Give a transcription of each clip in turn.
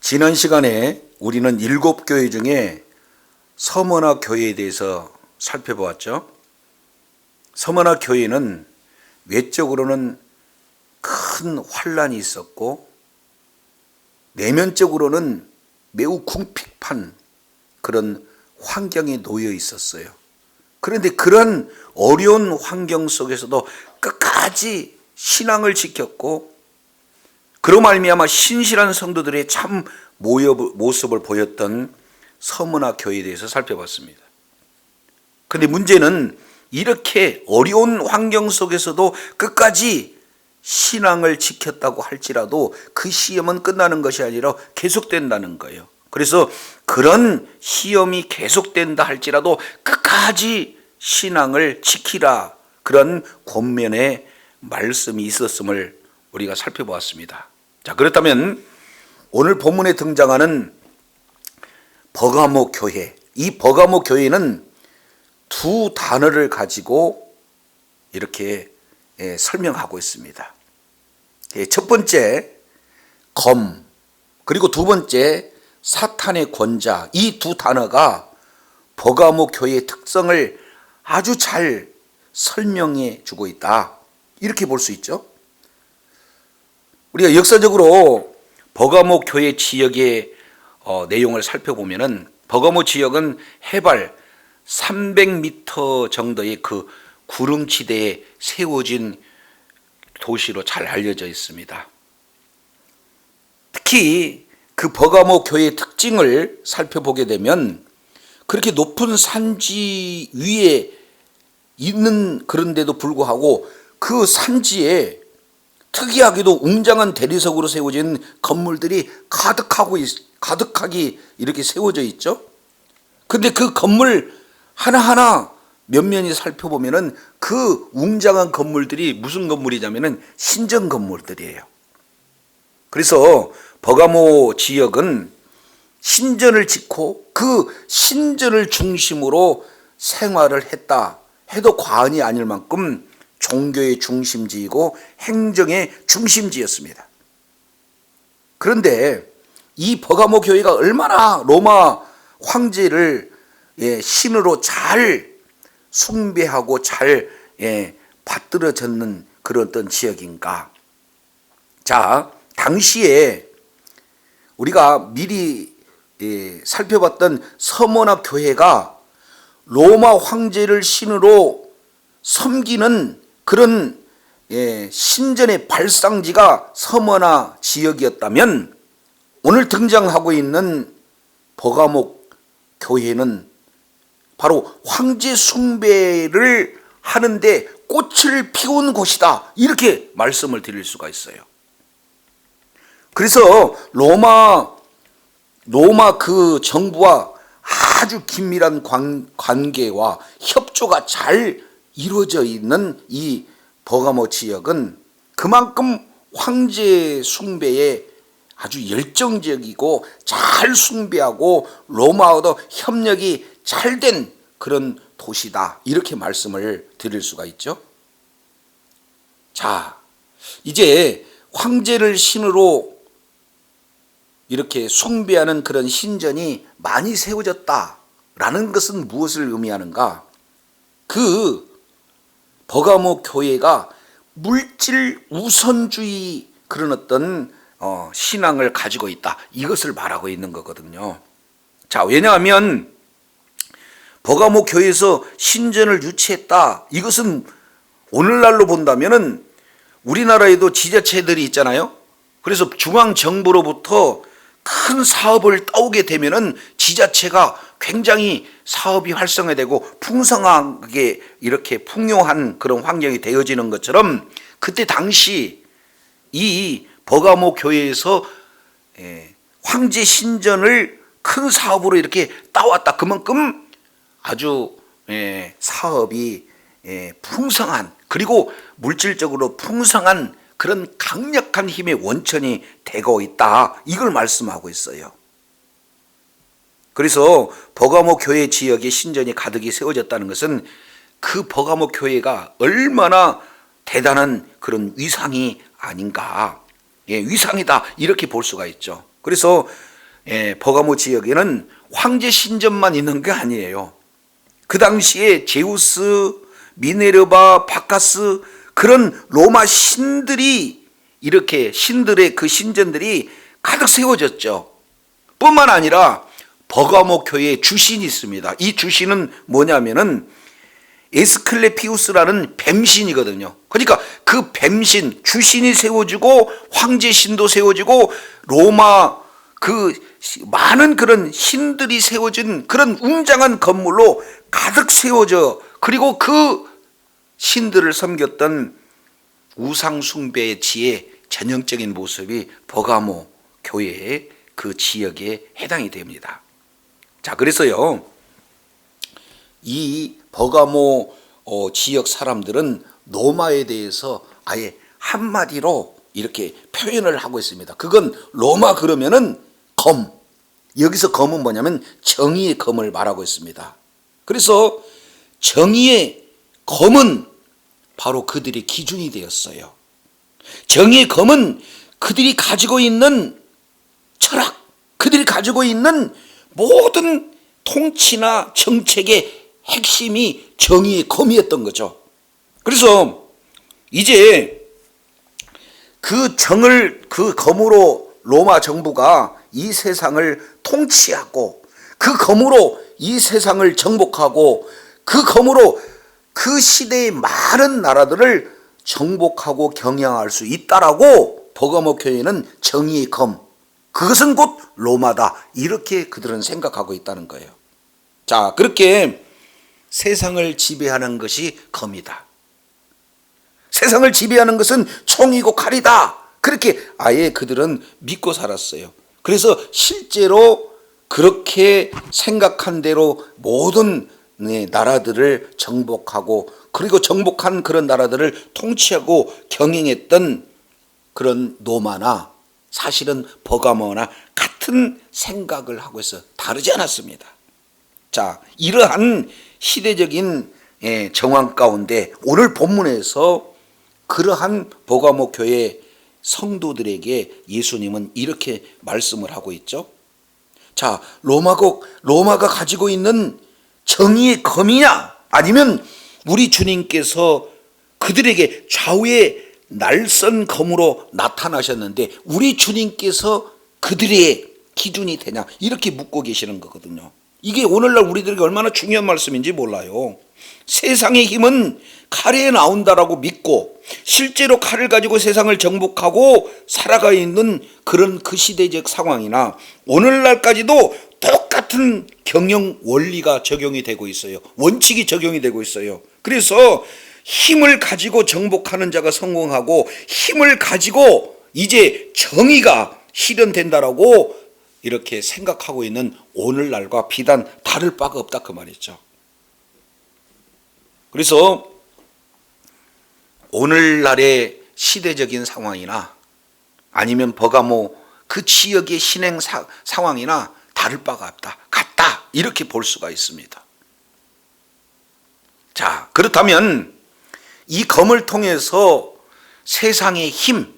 지난 시간에 우리는 7교회 중에 서머나 교회에 대해서 살펴보았죠. 서머나 교회는 외적으로는 큰 환란이 있었고 내면적으로는 매우 궁핍한 그런 환경에 놓여 있었어요. 그런데 그런 어려운 환경 속에서도 끝까지 신앙을 지켰고 그로 말미암아 신실한 성도들의 참 모습을 보였던 서머나 교회에 대해서 살펴봤습니다. 그런데 문제는 이렇게 어려운 환경 속에서도 끝까지 신앙을 지켰다고 할지라도 그 시험은 끝나는 것이 아니라 계속된다는 거예요. 그래서 그런 시험이 계속된다 할지라도 끝까지 신앙을 지키라, 그런 권면의 말씀이 있었음을 우리가 살펴보았습니다. 자, 그렇다면 오늘 본문에 등장하는 버가모 교회, 이 버가모 교회는 두 단어를 가지고 이렇게 설명하고 있습니다. 첫 번째 검, 그리고 두 번째 사탄의 권자, 이 두 단어가 버가모 교회의 특성을 아주 잘 설명해 주고 있다, 이렇게 볼 수 있죠. 우리가 역사적으로 버가모 교회 지역의 내용을 살펴보면은 버가모 지역은 해발 300m 정도의 그 구릉지대에 세워진 도시로 잘 알려져 있습니다. 특히 그 버가모 교회의 특징을 살펴보게 되면 그렇게 높은 산지 위에 있는 그런데도 불구하고 그 산지에 특이하게도 웅장한 대리석으로 세워진 건물들이 가득하게 이렇게 세워져 있죠. 그런데 그 건물 하나하나 면면히 살펴보면은 그 웅장한 건물들이 무슨 건물이냐면은 신전 건물들이에요. 그래서 버가모 지역은 신전을 짓고 그 신전을 중심으로 생활을 했다 해도 과언이 아닐 만큼 종교의 중심지이고 행정의 중심지였습니다. 그런데 이 버가모 교회가 얼마나 로마 황제를 신으로 잘 숭배하고 잘 받들어졌는 그런 어떤 지역인가. 자, 당시에 우리가 미리 살펴봤던 서머나 교회가 로마 황제를 신으로 섬기는 그런 신전의 발상지가 서머나 지역이었다면 오늘 등장하고 있는 버가모 교회는 바로 황제 숭배를 하는데 꽃을 피운 곳이다, 이렇게 말씀을 드릴 수가 있어요. 그래서 로마 그 정부와 아주 긴밀한 관계와 협조가 잘 이루어져 있는 이 버가모 지역은 그만큼 황제 숭배에 아주 열정적이고 잘 숭배하고 로마와도 협력이 잘 된 그런 도시다, 이렇게 말씀을 드릴 수가 있죠. 자, 이제 황제를 신으로 이렇게 숭배하는 그런 신전이 많이 세워졌다라는 것은 무엇을 의미하는가? 그 버가모 교회가 물질 우선주의 그런 어떤 신앙을 가지고 있다, 이것을 말하고 있는 거거든요. 자, 왜냐하면 버가모 교회에서 신전을 유치했다, 이것은 오늘날로 본다면은 우리나라에도 지자체들이 있잖아요. 그래서 중앙정부로부터 큰 사업을 따오게 되면은 지자체가 굉장히 사업이 활성화되고 풍성하게 이렇게 풍요한 그런 환경이 되어지는 것처럼 그때 당시 이 버가모 교회에서 황제 신전을 큰 사업으로 이렇게 따왔다, 그만큼 아주 사업이 풍성한, 그리고 물질적으로 풍성한 그런 강력한 힘의 원천이 되고 있다, 이걸 말씀하고 있어요. 그래서 버가모 교회 지역에 신전이 가득히 세워졌다는 것은 그 버가모 교회가 얼마나 대단한 그런 위상이 아닌가, 위상이다, 이렇게 볼 수가 있죠. 그래서 버가모 지역에는 황제 신전만 있는 게 아니에요. 그 당시에 제우스, 미네르바, 바카스 그런 로마 신들이 이렇게 신들의 그 신전들이 가득 세워졌죠. 뿐만 아니라 버가모 교회에 주신이 있습니다. 이 주신은 뭐냐면은 에스클레피우스라는 뱀신이거든요. 그러니까 그 뱀신, 주신이 세워지고 황제신도 세워지고 로마 그 많은 그런 신들이 세워진 그런 웅장한 건물로 가득 세워져, 그리고 그 신들을 섬겼던 우상 숭배의 지혜 전형적인 모습이 버가모 교회의 그 지역에 해당이 됩니다. 자, 그래서요, 이 버가모 지역 사람들은 로마에 대해서 아예 한마디로 이렇게 표현을 하고 있습니다. 그건 로마 그러면은 검, 여기서 검은 뭐냐면 정의의 검을 말하고 있습니다. 그래서 정의의 검은 바로 그들의 기준이 되었어요. 정의의 검은 그들이 가지고 있는 철학, 그들이 가지고 있는 모든 통치나 정책의 핵심이 정의의 검이었던 거죠. 그래서 이제 그 검으로 로마 정부가 이 세상을 통치하고, 그 검으로 이 세상을 정복하고, 그 검으로 그 시대의 많은 나라들을 정복하고 경영할 수 있다라고 버가모 교회는 정의의 검, 그것은 곧 로마다, 이렇게 그들은 생각하고 있다는 거예요. 자, 그렇게 세상을 지배하는 것이 검이다. 세상을 지배하는 것은 총이고 칼이다. 그렇게 아예 그들은 믿고 살았어요. 그래서 실제로 그렇게 생각한 대로 모든 나라들을 정복하고, 그리고 정복한 그런 나라들을 통치하고 경영했던 그런 로마나 사실은 버가모나 같은 생각을 하고 있어 다르지 않았습니다. 자, 이러한 시대적인 정황 가운데 오늘 본문에서 그러한 버가모 교회 성도들에게 예수님은 이렇게 말씀을 하고 있죠. 자, 로마가 가지고 있는 정의의 검이냐, 아니면 우리 주님께서 그들에게 좌우의 날선 검으로 나타나셨는데 우리 주님께서 그들의 기준이 되냐, 이렇게 묻고 계시는 거거든요. 이게 오늘날 우리들에게 얼마나 중요한 말씀인지 몰라요. 세상의 힘은 칼에 나온다라고 믿고 실제로 칼을 가지고 세상을 정복하고 살아가 있는 그런 그 시대적 상황이나 오늘날까지도 똑같은 경영 원리가 적용이 되고 있어요. 원칙이 적용이 되고 있어요. 그래서 힘을 가지고 정복하는 자가 성공하고 힘을 가지고 이제 정의가 실현된다라고 이렇게 생각하고 있는 오늘날과 비단 다를 바가 없다, 그 말이죠. 그래서 오늘날의 시대적인 상황이나 아니면 버가모 그 지역의 신행 상황이나 다를 바가 없다, 같다, 이렇게 볼 수가 있습니다. 자, 그렇다면 이 검을 통해서 세상의 힘,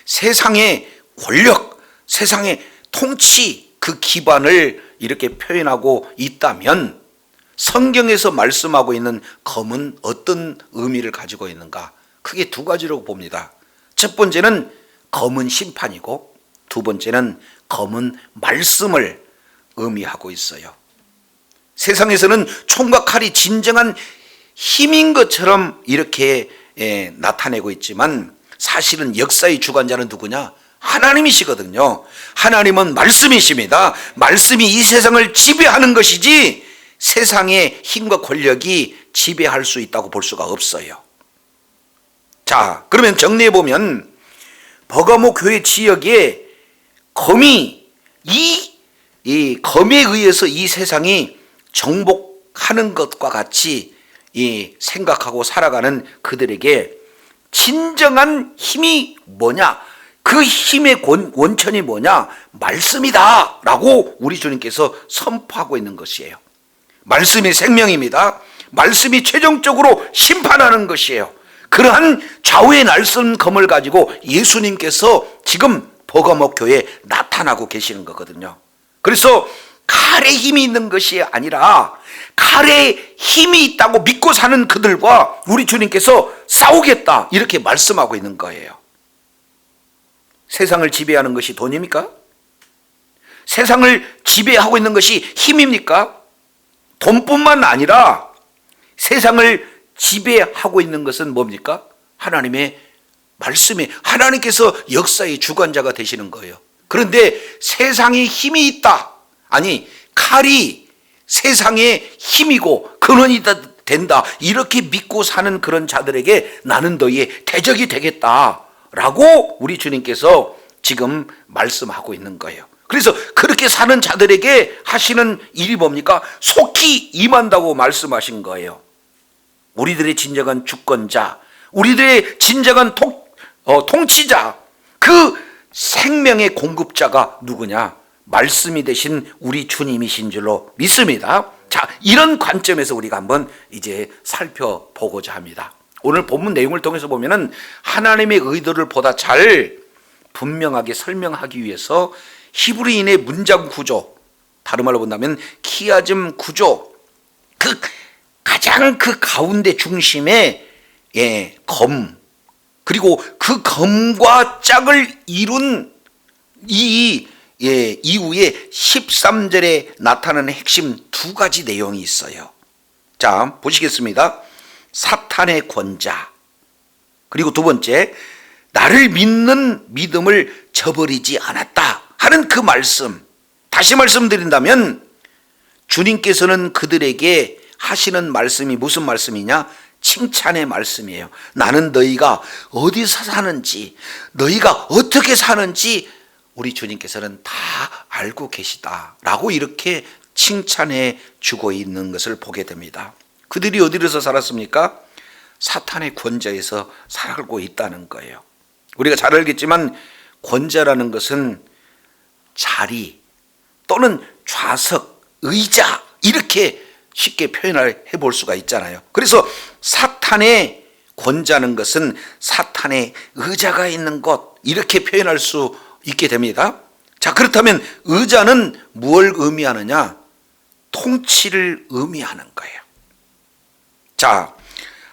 세상의 권력, 세상의 통치 그 기반을 이렇게 표현하고 있다면 성경에서 말씀하고 있는 검은 어떤 의미를 가지고 있는가? 크게 두 가지라고 봅니다. 첫 번째는 검은 심판이고, 두 번째는 검은 말씀을 의미하고 있어요. 세상에서는 총과 칼이 진정한 힘인 것처럼 이렇게 나타내고 있지만 사실은 역사의 주관자는 누구냐? 하나님이시거든요. 하나님은 말씀이십니다. 말씀이 이 세상을 지배하는 것이지 세상의 힘과 권력이 지배할 수 있다고 볼 수가 없어요. 자, 그러면 정리해 보면 버가모 교회 지역에 검이 이 검에 의해서 이 세상이 정복하는 것과 같이 생각하고 살아가는 그들에게 진정한 힘이 뭐냐? 그 힘의 원천이 뭐냐? 말씀이다 라고 우리 주님께서 선포하고 있는 것이에요. 말씀이 생명입니다. 말씀이 최종적으로 심판하는 것이에요. 그러한 좌우의 날선 검을 가지고 예수님께서 지금 버가모 교회에 나타나고 계시는 거거든요. 그래서 칼에 힘이 있는 것이 아니라 칼에 힘이 있다고 믿고 사는 그들과 우리 주님께서 싸우겠다, 이렇게 말씀하고 있는 거예요. 세상을 지배하는 것이 돈입니까? 세상을 지배하고 있는 것이 힘입니까? 돈뿐만 아니라 세상을 지배하고 있는 것은 뭡니까? 하나님의 말씀에, 하나님께서 역사의 주관자가 되시는 거예요. 그런데 세상에 힘이 있다, 아니 칼이 세상의 힘이고 근원이 된다, 이렇게 믿고 사는 그런 자들에게 나는 너희의 대적이 되겠다라고 우리 주님께서 지금 말씀하고 있는 거예요. 그래서 그렇게 사는 자들에게 하시는 일이 뭡니까? 속히 임한다고 말씀하신 거예요. 우리들의 진정한 주권자, 우리들의 진정한 통치자, 그 생명의 공급자가 누구냐? 말씀이 되신 우리 주님이신 줄로 믿습니다. 자, 이런 관점에서 우리가 한번 이제 살펴보고자 합니다. 오늘 본문 내용을 통해서 보면은 하나님의 의도를 보다 잘 분명하게 설명하기 위해서 히브리인의 문장 구조, 다른 말로 본다면 키아즘 구조, 그 가장 그 가운데 중심에 검, 그리고 그 검과 짝을 이룬 이후에 13절에 나타나는 핵심 두 가지 내용이 있어요. 자, 보시겠습니다. 사탄의 권자, 그리고 두 번째, 나를 믿는 믿음을 저버리지 않았다 하는 그 말씀. 다시 말씀드린다면 주님께서는 그들에게 하시는 말씀이 무슨 말씀이냐? 칭찬의 말씀이에요. 나는 너희가 어디서 사는지, 너희가 어떻게 사는지 우리 주님께서는 다 알고 계시다라고 이렇게 칭찬해 주고 있는 것을 보게 됩니다. 그들이 어디서 살았습니까? 사탄의 권좌에서 살고 있다는 거예요. 우리가 잘 알겠지만 권좌라는 것은 자리 또는 좌석, 의자, 이렇게 쉽게 표현을 해볼 수가 있잖아요. 그래서 사탄의 권좌는 것은 사탄의 의자가 있는 곳, 이렇게 표현할 수 있게 됩니다. 자, 그렇다면 의자는 무엇을 의미하느냐? 통치를 의미하는 거예요. 자,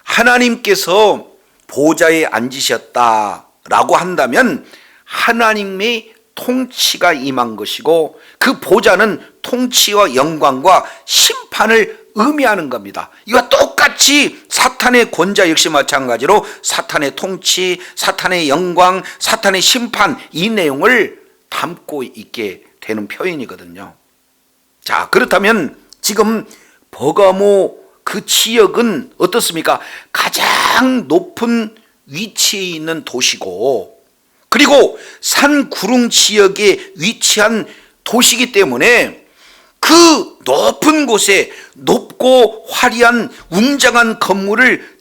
하나님께서 보좌에 앉으셨다라고 한다면 하나님의 통치가 임한 것이고, 그 보좌는 통치와 영광과 심판을 의미하는 겁니다. 이와 똑같이 사탄의 권좌 역시 마찬가지로 사탄의 통치, 사탄의 영광, 사탄의 심판, 이 내용을 담고 있게 되는 표현이거든요. 자, 그렇다면 지금 버가모 그 지역은 어떻습니까? 가장 높은 위치에 있는 도시고, 그리고 산 구릉 지역에 위치한 도시이기 때문에 그 높은 곳에 높고 화려한 웅장한 건물을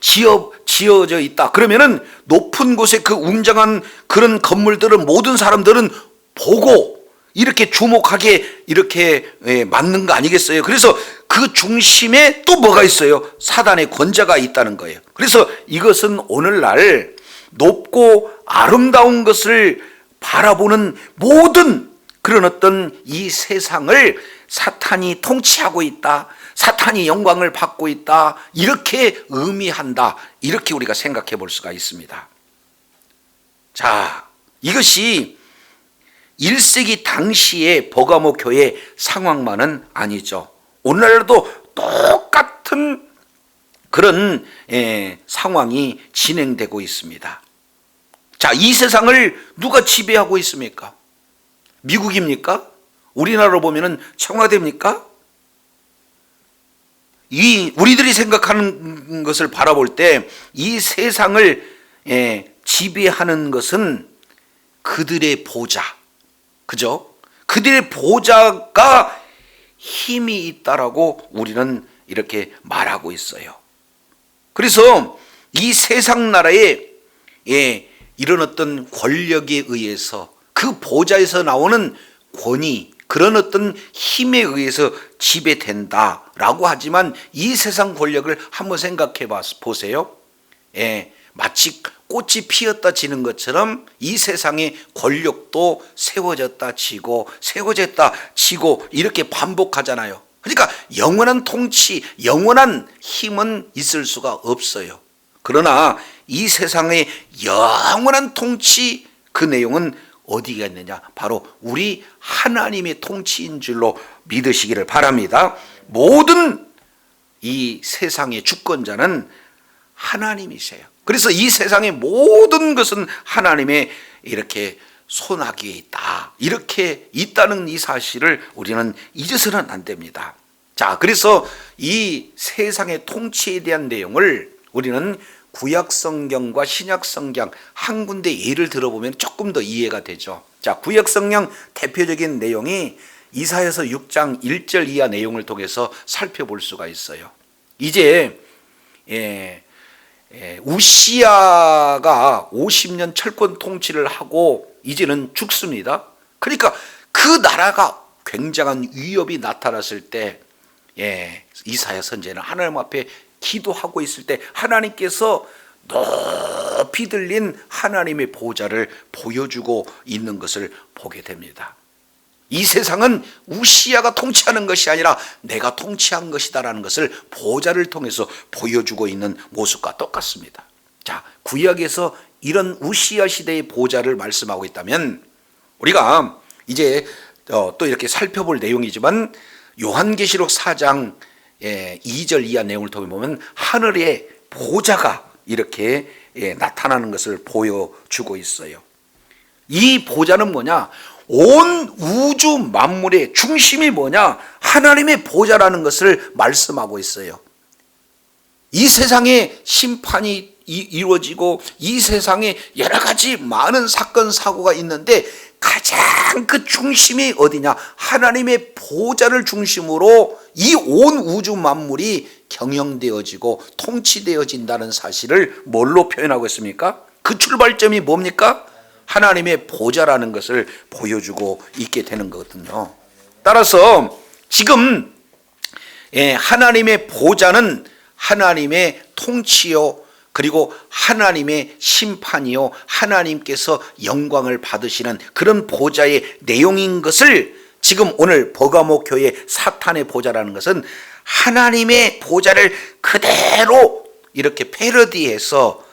지어져 있다. 그러면은 높은 곳에 그 웅장한 그런 건물들을 모든 사람들은 보고 이렇게 주목하게 이렇게 맞는 거 아니겠어요? 그래서 그 중심에 또 뭐가 있어요? 사단의 권좌가 있다는 거예요. 그래서 이것은 오늘날 높고 아름다운 것을 바라보는 모든 그런 어떤 이 세상을 사탄이 통치하고 있다, 사탄이 영광을 받고 있다, 이렇게 의미한다, 이렇게 우리가 생각해 볼 수가 있습니다. 자, 이것이 1세기 당시의 버가모 교회 상황만은 아니죠. 오늘날도 똑같은 그런 상황이 진행되고 있습니다. 자, 이 세상을 누가 지배하고 있습니까? 미국입니까? 우리나라로 보면은 청와대입니까? 우리들이 생각하는 것을 바라볼 때 이 세상을 지배하는 것은 그들의 보좌, 그죠? 그들의 보좌가 힘이 있다라고 우리는 이렇게 말하고 있어요. 그래서 이 세상 나라에 이런 어떤 권력에 의해서, 그 보좌에서 나오는 권위, 그런 어떤 힘에 의해서 지배된다라고 하지만 이 세상 권력을 한번 생각해 보세요. 마치 꽃이 피었다 지는 것처럼 이 세상의 권력도 세워졌다 지고 세워졌다 지고 이렇게 반복하잖아요. 그러니까 영원한 통치, 영원한 힘은 있을 수가 없어요. 그러나 이 세상의 영원한 통치, 그 내용은 어디가 있느냐? 바로 우리 하나님의 통치인 줄로 믿으시기를 바랍니다. 모든 이 세상의 주권자는 하나님이세요. 그래서 이 세상의 모든 것은 하나님의 이렇게 손아귀에 있다, 이렇게 있다는 이 사실을 우리는 잊어서는 안 됩니다. 자, 그래서 이 세상의 통치에 대한 내용을 우리는 구약성경과 신약성경 한 군데 예를 들어보면 조금 더 이해가 되죠. 자, 구약성경 대표적인 내용이 이사야서 6장 1절 이하 내용을 통해서 살펴볼 수가 있어요. 이제 우시야가 50년 철권 통치를 하고 이제는 죽습니다. 그러니까 그 나라가 굉장한 위협이 나타났을 때 이사야 선지자는 하나님 앞에 기도하고 있을 때 하나님께서 높이 들린 하나님의 보좌를 보여주고 있는 것을 보게 됩니다. 이 세상은 우시야가 통치하는 것이 아니라 내가 통치한 것이다라는 것을 보좌를 통해서 보여주고 있는 모습과 똑같습니다. 자, 구약에서 이런 우시야 시대의 보좌를 말씀하고 있다면 우리가 이제 또 이렇게 살펴볼 내용이지만 요한계시록 4장 2절 이하 내용을 통해 보면 하늘의 보좌가 이렇게 나타나는 것을 보여주고 있어요. 이 보좌는 뭐냐? 온 우주 만물의 중심이 뭐냐? 하나님의 보좌라는 것을 말씀하고 있어요. 이 세상에 심판이 이루어지고 이 세상에 여러 가지 많은 사건 사고가 있는데 가장 그 중심이 어디냐? 하나님의 보좌를 중심으로 이 온 우주 만물이 경영되어지고 통치되어진다는 사실을 뭘로 표현하고 있습니까? 그 출발점이 뭡니까? 하나님의 보좌라는 것을 보여주고 있게 되는 거거든요. 따라서 지금 하나님의 보좌는 하나님의 통치요, 그리고 하나님의 심판이요, 하나님께서 영광을 받으시는 그런 보좌의 내용인 것을 지금 오늘 버가모 교회 사탄의 보좌라는 것은 하나님의 보좌를 그대로 이렇게 패러디해서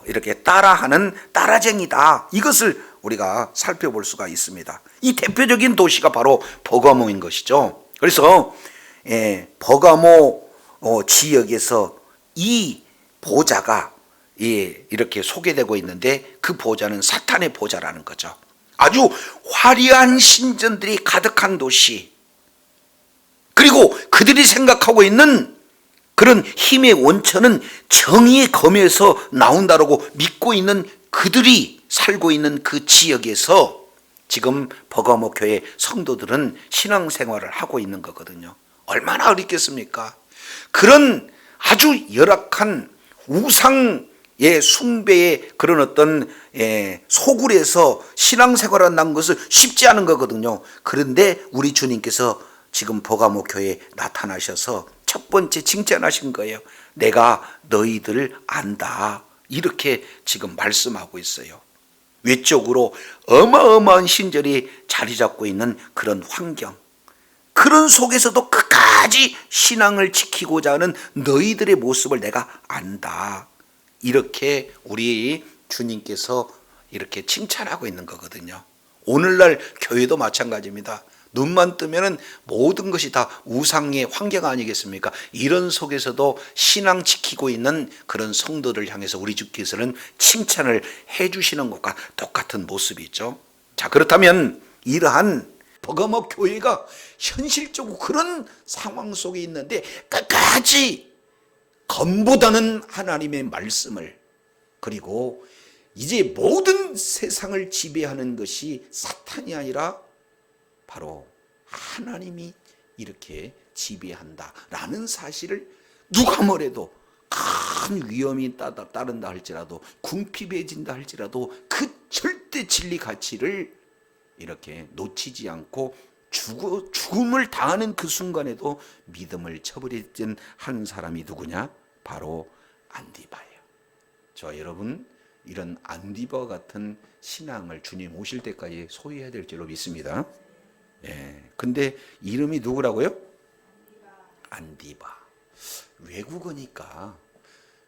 이렇게 따라하는 따라쟁이다, 이것을 우리가 살펴볼 수가 있습니다. 이 대표적인 도시가 바로 버가모인 것이죠. 그래서 버가모 지역에서 이 보좌가 이렇게 소개되고 있는데 그 보좌는 사탄의 보좌라는 거죠. 아주 화려한 신전들이 가득한 도시, 그리고 그들이 생각하고 있는 그런 힘의 원천은 정의의 검에서 나온다라고 믿고 있는 그들이 살고 있는 그 지역에서 지금 버가모 교회 성도들은 신앙생활을 하고 있는 거거든요. 얼마나 어렵겠습니까? 그런 아주 열악한 우상의 숭배의 그런 어떤 소굴에서 신앙생활을 한다는 것은 쉽지 않은 거거든요. 그런데 우리 주님께서 지금 버가모 교회에 나타나셔서 첫 번째 칭찬하신 거예요. 내가 너희들 안다, 이렇게 지금 말씀하고 있어요. 외적으로 어마어마한 신절이 자리 잡고 있는 그런 환경, 그런 속에서도 끝까지 신앙을 지키고자 하는 너희들의 모습을 내가 안다, 이렇게 우리 주님께서 이렇게 칭찬하고 있는 거거든요. 오늘날 교회도 마찬가지입니다. 눈만 뜨면은 모든 것이 다 우상의 환경 아니겠습니까? 이런 속에서도 신앙 지키고 있는 그런 성도들 향해서 우리 주께서는 칭찬을 해주시는 것과 똑같은 모습이 있죠. 자, 그렇다면 이러한 버가모 교회가 현실적으로 그런 상황 속에 있는데 끝까지 검보다는 하나님의 말씀을, 그리고 이제 모든 세상을 지배하는 것이 사탄이 아니라 바로 하나님이 이렇게 지배한다라는 사실을 누가 뭐래도 큰 위험이 따른다 할지라도, 궁핍해진다 할지라도 그 절대 진리 가치를 이렇게 놓치지 않고 죽음을 당하는 그 순간에도 믿음을 쳐버리던 한 사람이 누구냐? 바로 안디바예요. 저 여러분 이런 안디바와 같은 신앙을 주님 오실 때까지 소유해야 될 줄로 믿습니다. 예. 근데 이름이 누구라고요? 안디바. 외국어니까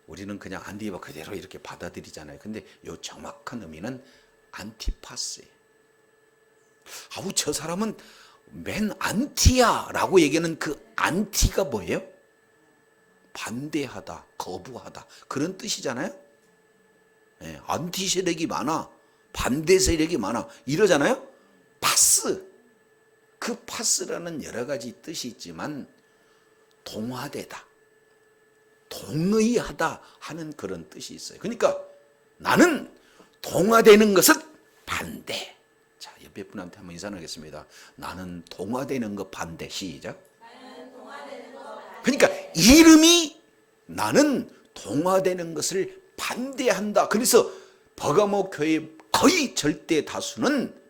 우리는 그냥 안디바 그대로 이렇게 받아들이잖아요. 근데 요 정확한 의미는 안티파스예요. 아우 저 사람은 맨 안티야라고 얘기하는 그 안티가 뭐예요? 반대하다, 거부하다 그런 뜻이잖아요. 예, 안티 세력이 많아, 반대 세력이 많아 이러잖아요. 파스, 그 파스라는 여러 가지 뜻이 있지만 동화되다, 동의하다 하는 그런 뜻이 있어요. 그러니까 나는 동화되는 것은 반대. 자, 옆에 분한테 한번 인사 나누겠습니다. 나는 동화되는 것 반대. 시작. 그러니까 이름이 나는 동화되는 것을 반대한다. 그래서 버가모 교회 거의 절대 다수는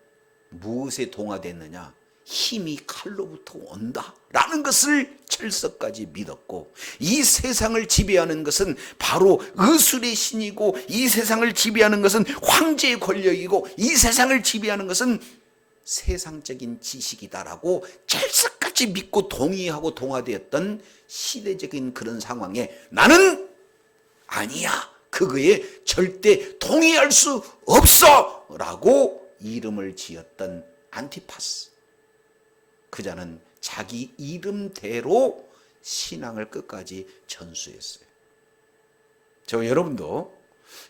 무엇에 동화됐느냐? 힘이 칼로부터 온다라는 것을 철석까지 믿었고, 이 세상을 지배하는 것은 바로 의술의 신이고, 이 세상을 지배하는 것은 황제의 권력이고, 이 세상을 지배하는 것은 세상적인 지식이다라고 철석까지 믿고 동의하고 동화되었던 시대적인 그런 상황에 나는 아니야, 그거에 절대 동의할 수 없어 라고 이름을 지었던 안티파스. 그자는 자기 이름대로 신앙을 끝까지 전수했어요. 저 여러분도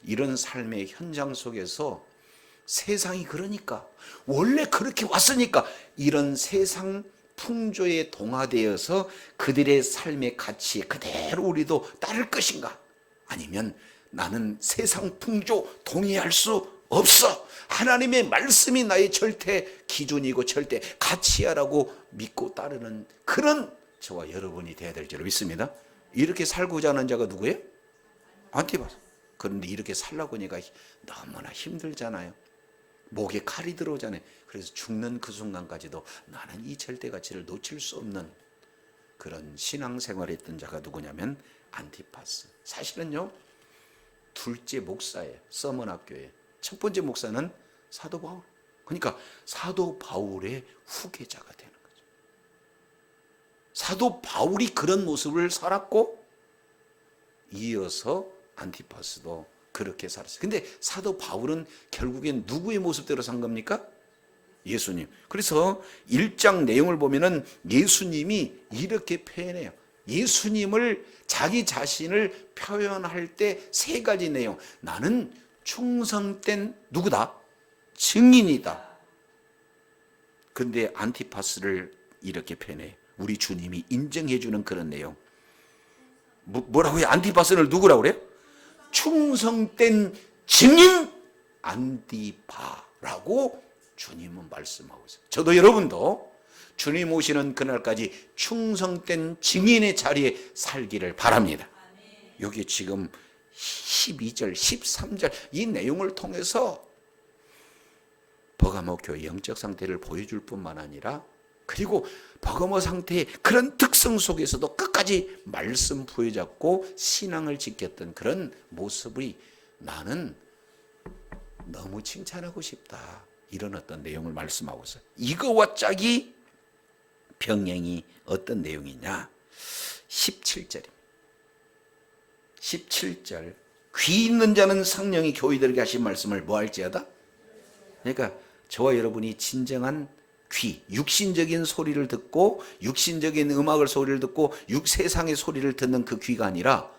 이런 삶의 현장 속에서 세상이 그러니까, 원래 그렇게 왔으니까 이런 세상 풍조에 동화되어서 그들의 삶의 가치에 그대로 우리도 따를 것인가? 아니면 나는 세상 풍조 동의할 수 없어, 하나님의 말씀이 나의 절대 기준이고 절대 가치야라고 믿고 따르는 그런 저와 여러분이 되어야 될 줄 믿습니다. 이렇게 살고자 하는 자가 누구예요? 안티바스. 그런데 이렇게 살라고 하니까 너무나 힘들잖아요. 목에 칼이 들어오잖아요. 그래서 죽는 그 순간까지도 나는 이 절대 가치를 놓칠 수 없는 그런 신앙생활을 했던 자가 누구냐면 안티파스. 사실은요, 둘째 목사예요. 서먼 학교에. 첫 번째 목사는 사도 바울. 그러니까 사도 바울의 후계자가 되는 거죠. 사도 바울이 그런 모습을 살았고 이어서 안티파스도 그렇게 살았어요. 근데 사도 바울은 결국엔 누구의 모습대로 산 겁니까? 예수님. 그래서 1장 내용을 보면은 예수님이 이렇게 표현해요. 예수님을, 자기 자신을 표현할 때 세 가지 내용. 나는 충성된 누구다? 증인이다. 그런데 안티파스를 이렇게 표현해. 우리 주님이 인정해 주는 그런 내용. 뭐라고요? 안티파스를 누구라고 그래요? 충성된 증인 안디바라고 주님은 말씀하고 있어요. 저도 여러분도 주님 오시는 그날까지 충성된 증인의 자리에 살기를 바랍니다. 여기 지금 12절, 13절 이 내용을 통해서 버가모 교회 영적 상태를 보여줄 뿐만 아니라, 그리고 버가모 상태의 그런 특성 속에서도 끝까지 말씀 부여잡고 신앙을 지켰던 그런 모습이 나는 너무 칭찬하고 싶다, 이런 어떤 내용을 말씀하고 있어요. 이거와 짝이 병행이 어떤 내용이냐? 17절입니다. 17절. 귀 있는 자는 성령이 교회들에게 하신 말씀을 뭐 할지어다? 그러니까 저와 여러분이 진정한 귀, 육신적인 소리를 듣고 육신적인 음악을 소리를 듣고 세상의 소리를 듣는 그 귀가 아니라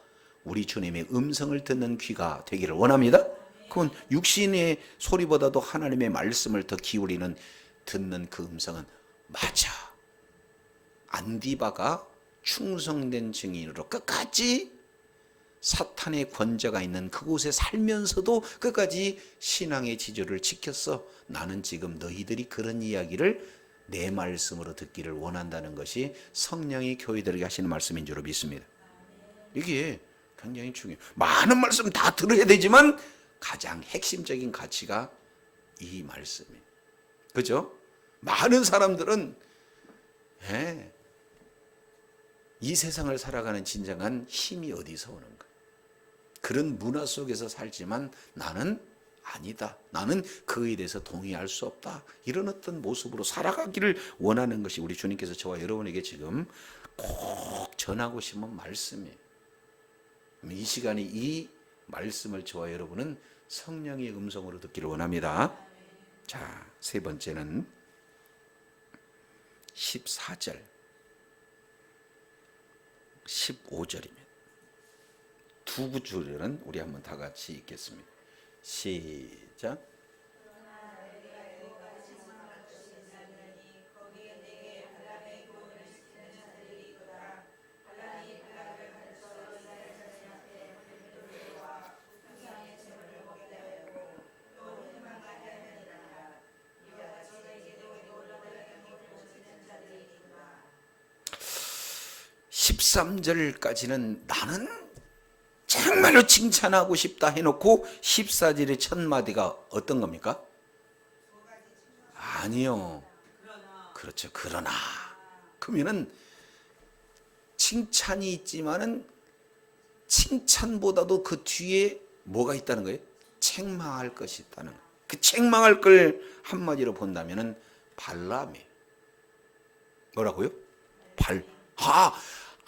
우리 주님의 음성을 듣는 귀가 되기를 원합니다. 그건 육신의 소리보다도 하나님의 말씀을 더 기울이는, 듣는 그 음성은 맞아. 안디바가 충성된 증인으로 끝까지 사탄의 권좌가 있는 그곳에 살면서도 끝까지 신앙의 지조를 지켰어. 나는 지금 너희들이 그런 이야기를 내 말씀으로 듣기를 원한다는 것이 성령이 교회들에게 하시는 말씀인 줄 믿습니다. 이게 굉장히 중요해요. 많은 말씀 다 들어야 되지만 가장 핵심적인 가치가 이 말씀이에요. 그죠? 많은 사람들은 이 세상을 살아가는 진정한 힘이 어디서 오는가? 그런 문화 속에서 살지만 나는 아니다. 나는 그에 대해서 동의할 수 없다. 이런 어떤 모습으로 살아가기를 원하는 것이 우리 주님께서 저와 여러분에게 지금 꼭 전하고 싶은 말씀이에요. 이 시간에 이 말씀을 저와 여러분은 성령의 음성으로 듣기를 원합니다. 자, 세 번째는 14절, 15절입니다. 두 구절은 우리 한번 다 같이 읽겠습니다. 시작. (13절까지는) 나는 정말로 칭찬하고 싶다 해놓고 14절의 첫 마디가 어떤 겁니까? 아니요. 그렇죠. 그러나. 그러면은 칭찬이 있지만은 칭찬보다도 그 뒤에 뭐가 있다는 거예요? 책망할 것이 있다는 거예요. 그 책망할 걸 한마디로 본다면은 발람이에요. 뭐라고요?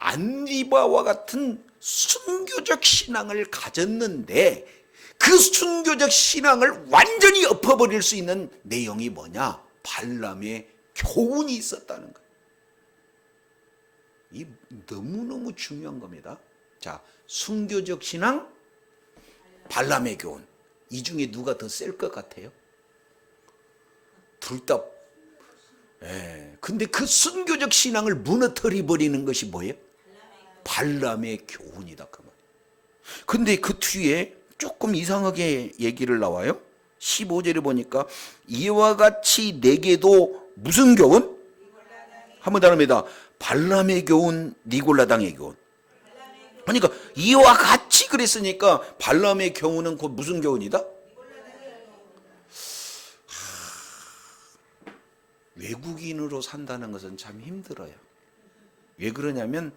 안디바와 같은 순교적 신앙을 가졌는데 그 순교적 신앙을 완전히 엎어버릴 수 있는 내용이 뭐냐? 발람의 교훈이 있었다는 거예요. 이 너무너무 중요한 겁니다. 자, 순교적 신앙, 발람의 교훈. 이 중에 누가 더 셀 것 같아요? 둘 다. 근데 그 순교적 신앙을 무너뜨려 버리는 것이 뭐예요? 발람의 교훈이다 그 말이에요. 근데 그 뒤에 조금 이상하게 얘기를 나와요. 15절에 보니까 이와 같이 내게도 무슨 교훈? 한번 더 합니다. 발람의 교훈, 니골라당의 교훈. 그러니까 이와 같이 그랬으니까 발람의 교훈은 곧 무슨 교훈이다? 외국인으로 산다는 것은 참 힘들어요. 왜 그러냐면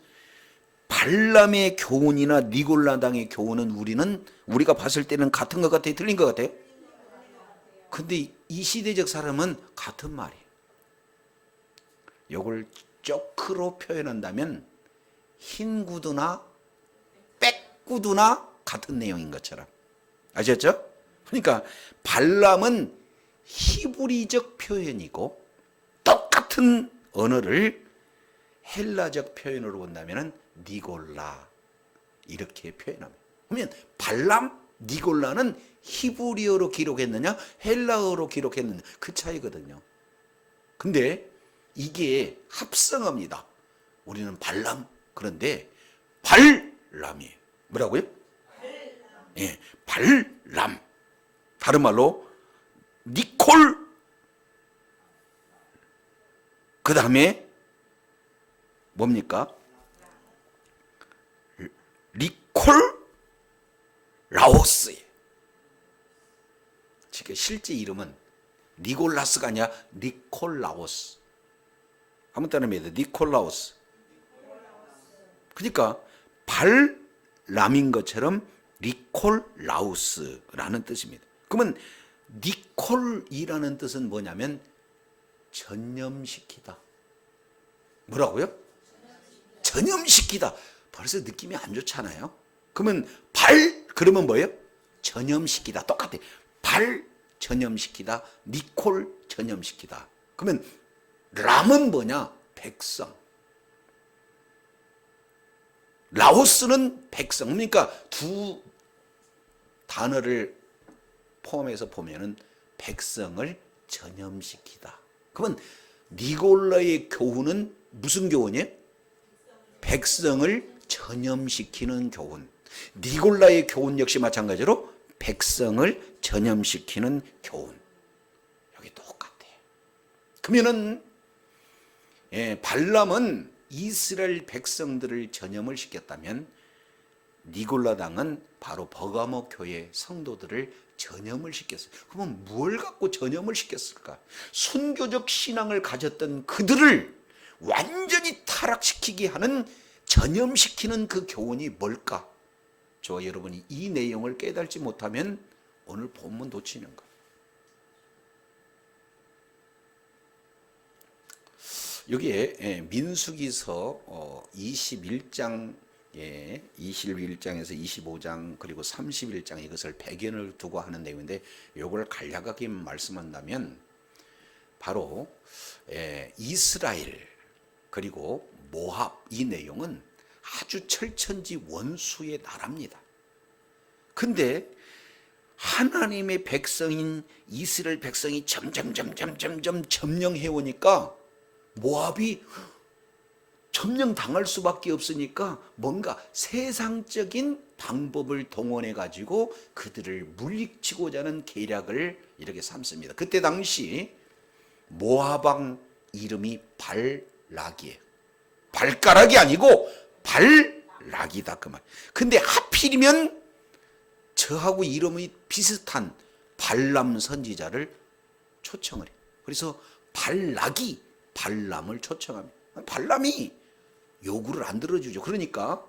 발람의 교훈이나 니골라당의 교훈은 우리가 봤을 때는 같은 것 같아요? 틀린 것 같아요? 근데 이 시대적 사람은 같은 말이에요. 이걸 쪼크로 표현한다면 흰 구두나 백 구두나 같은 내용인 것처럼. 아셨죠? 그러니까 발람은 히브리적 표현이고 똑같은 언어를 헬라적 표현으로 본다면 니골라 이렇게 표현합니다. 그러면 발람, 니골라는 히브리어로 기록했느냐 헬라어로 기록했느냐 그 차이거든요. 근데 이게 합성어입니다. 우리는 발람, 그런데 발람이에요. 뭐라고요? 예, 발람. 다른 말로 니콜, 그 다음에 뭡니까? 니콜라오스예요. 지금 실제 이름은 니골라스가 아니라 니콜라오스. 한번 따라합니다. 니콜라오스. 그러니까 발람인 것처럼 니콜라우스라는 뜻입니다. 그러면 니콜이라는 뜻은 뭐냐면 전념시키다. 뭐라고요? 전념시키다. 벌써 느낌이 안 좋잖아요. 그러면 그러면 뭐예요? 전념시키다. 똑같아. 전념시키다. 니콜 전념시키다. 그러면 람은 뭐냐? 백성. 라오스는 백성. 그러니까 두 단어를 포함해서 보면은 백성을 전념시키다. 그러면 니골라의 교훈은 무슨 교훈이에요? 백성을 전념시키는 교훈. 니골라의 교훈 역시 마찬가지로 백성을 전념시키는 교훈. 여기 똑같아요. 그러면은 발람은 이스라엘 백성들을 전염을 시켰다면 니골라당은 바로 버가모 교회 성도들을 전염을 시켰어요. 그러면 뭘 갖고 전염을 시켰을까? 순교적 신앙을 가졌던 그들을 완전히 타락시키게 하는 전염시키는 그 교훈이 뭘까? 저와 여러분이 이 내용을 깨달지 못하면 오늘 본문 놓치는 거예요. 여기에 민수기서 21장 21장에서 25장 그리고 31장 이것을 배경을 두고 하는 내용인데, 이걸 간략하게 말씀한다면 바로 이스라엘 그리고 모압, 이 내용은 아주 철천지 원수의 나라입니다. 근데 하나님의 백성인 이스라엘 백성이 점점 점령해 오니까 모압이 점령 당할 수밖에 없으니까 뭔가 세상적인 방법을 동원해 가지고 그들을 물리치고자 하는 계략을 이렇게 삼습니다. 그때 당시 모압 왕 이름이 발락이에요. 발가락이 아니고 발락이다 그 말. 근데 하필이면 저하고 이름이 비슷한 발람 선지자를 초청을 해요. 그래서 발락이 발람을 초청합니다. 발람이 요구를 안 들어주죠. 그러니까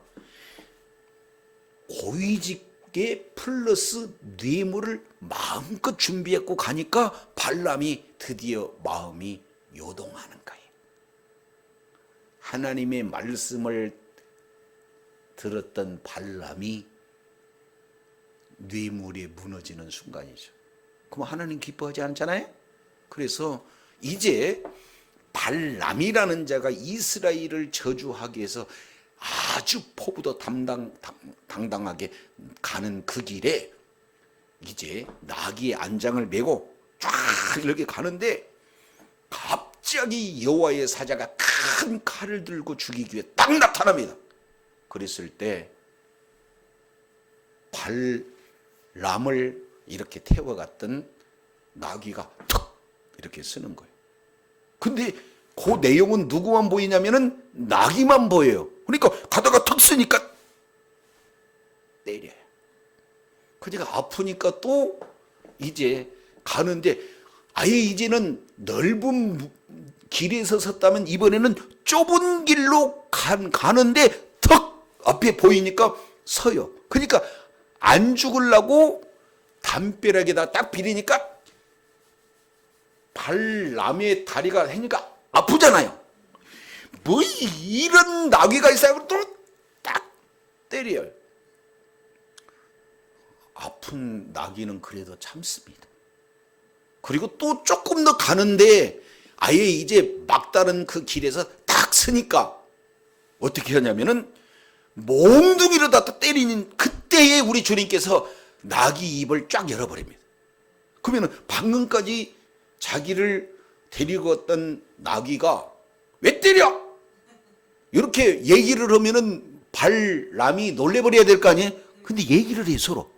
고위직계 플러스 뇌물을 마음껏 준비했고 가니까 발람이 드디어 마음이 요동하는 거예요. 하나님의 말씀을 들었던 발람이 뇌물에 무너지는 순간이죠. 그럼 하나님 기뻐하지 않잖아요? 그래서 이제 발람이라는 자가 이스라엘을 저주하기 위해서 아주 포부도 당당하게 가는 그 길에 이제 나귀의 안장을 메고 쫙 이렇게 가는데 갑자기 여호와의 사자가 큰 칼을 들고 죽이기 위해 딱 나타납니다. 그랬을 때 발람을 이렇게 태워갔던 나귀가 턱 이렇게 쓰는 거예요. 근데 그 내용은 누구만 보이냐면은 나귀만 보여요. 그러니까 가다가 턱 쓰니까 때려요. 그러니까 아프니까 또 이제 가는데 아예 이제는 넓은 길에서 섰다면 이번에는 좁은 길로 가는데 턱 앞에 보이니까 서요. 그러니까 안 죽으려고 담벼락에다 딱 비리니까 발람의 다리가 해니까 아프잖아요. 뭐 이런 나귀가 있어요. 또 딱 때려요. 아픈 나귀는 그래도 참습니다. 그리고 또 조금 더 가는데 아예 이제 막다른 그 길에서 딱 서니까 어떻게 하냐면은 몽둥이로 다 때리는 그때에 우리 주님께서 나귀 입을 쫙 열어버립니다. 그러면은 방금까지 자기를 데리고 왔던 나귀가 왜 때려? 이렇게 얘기를 하면은 발람이 놀래버려야 될 거 아니에요? 근데 얘기를 해 서로.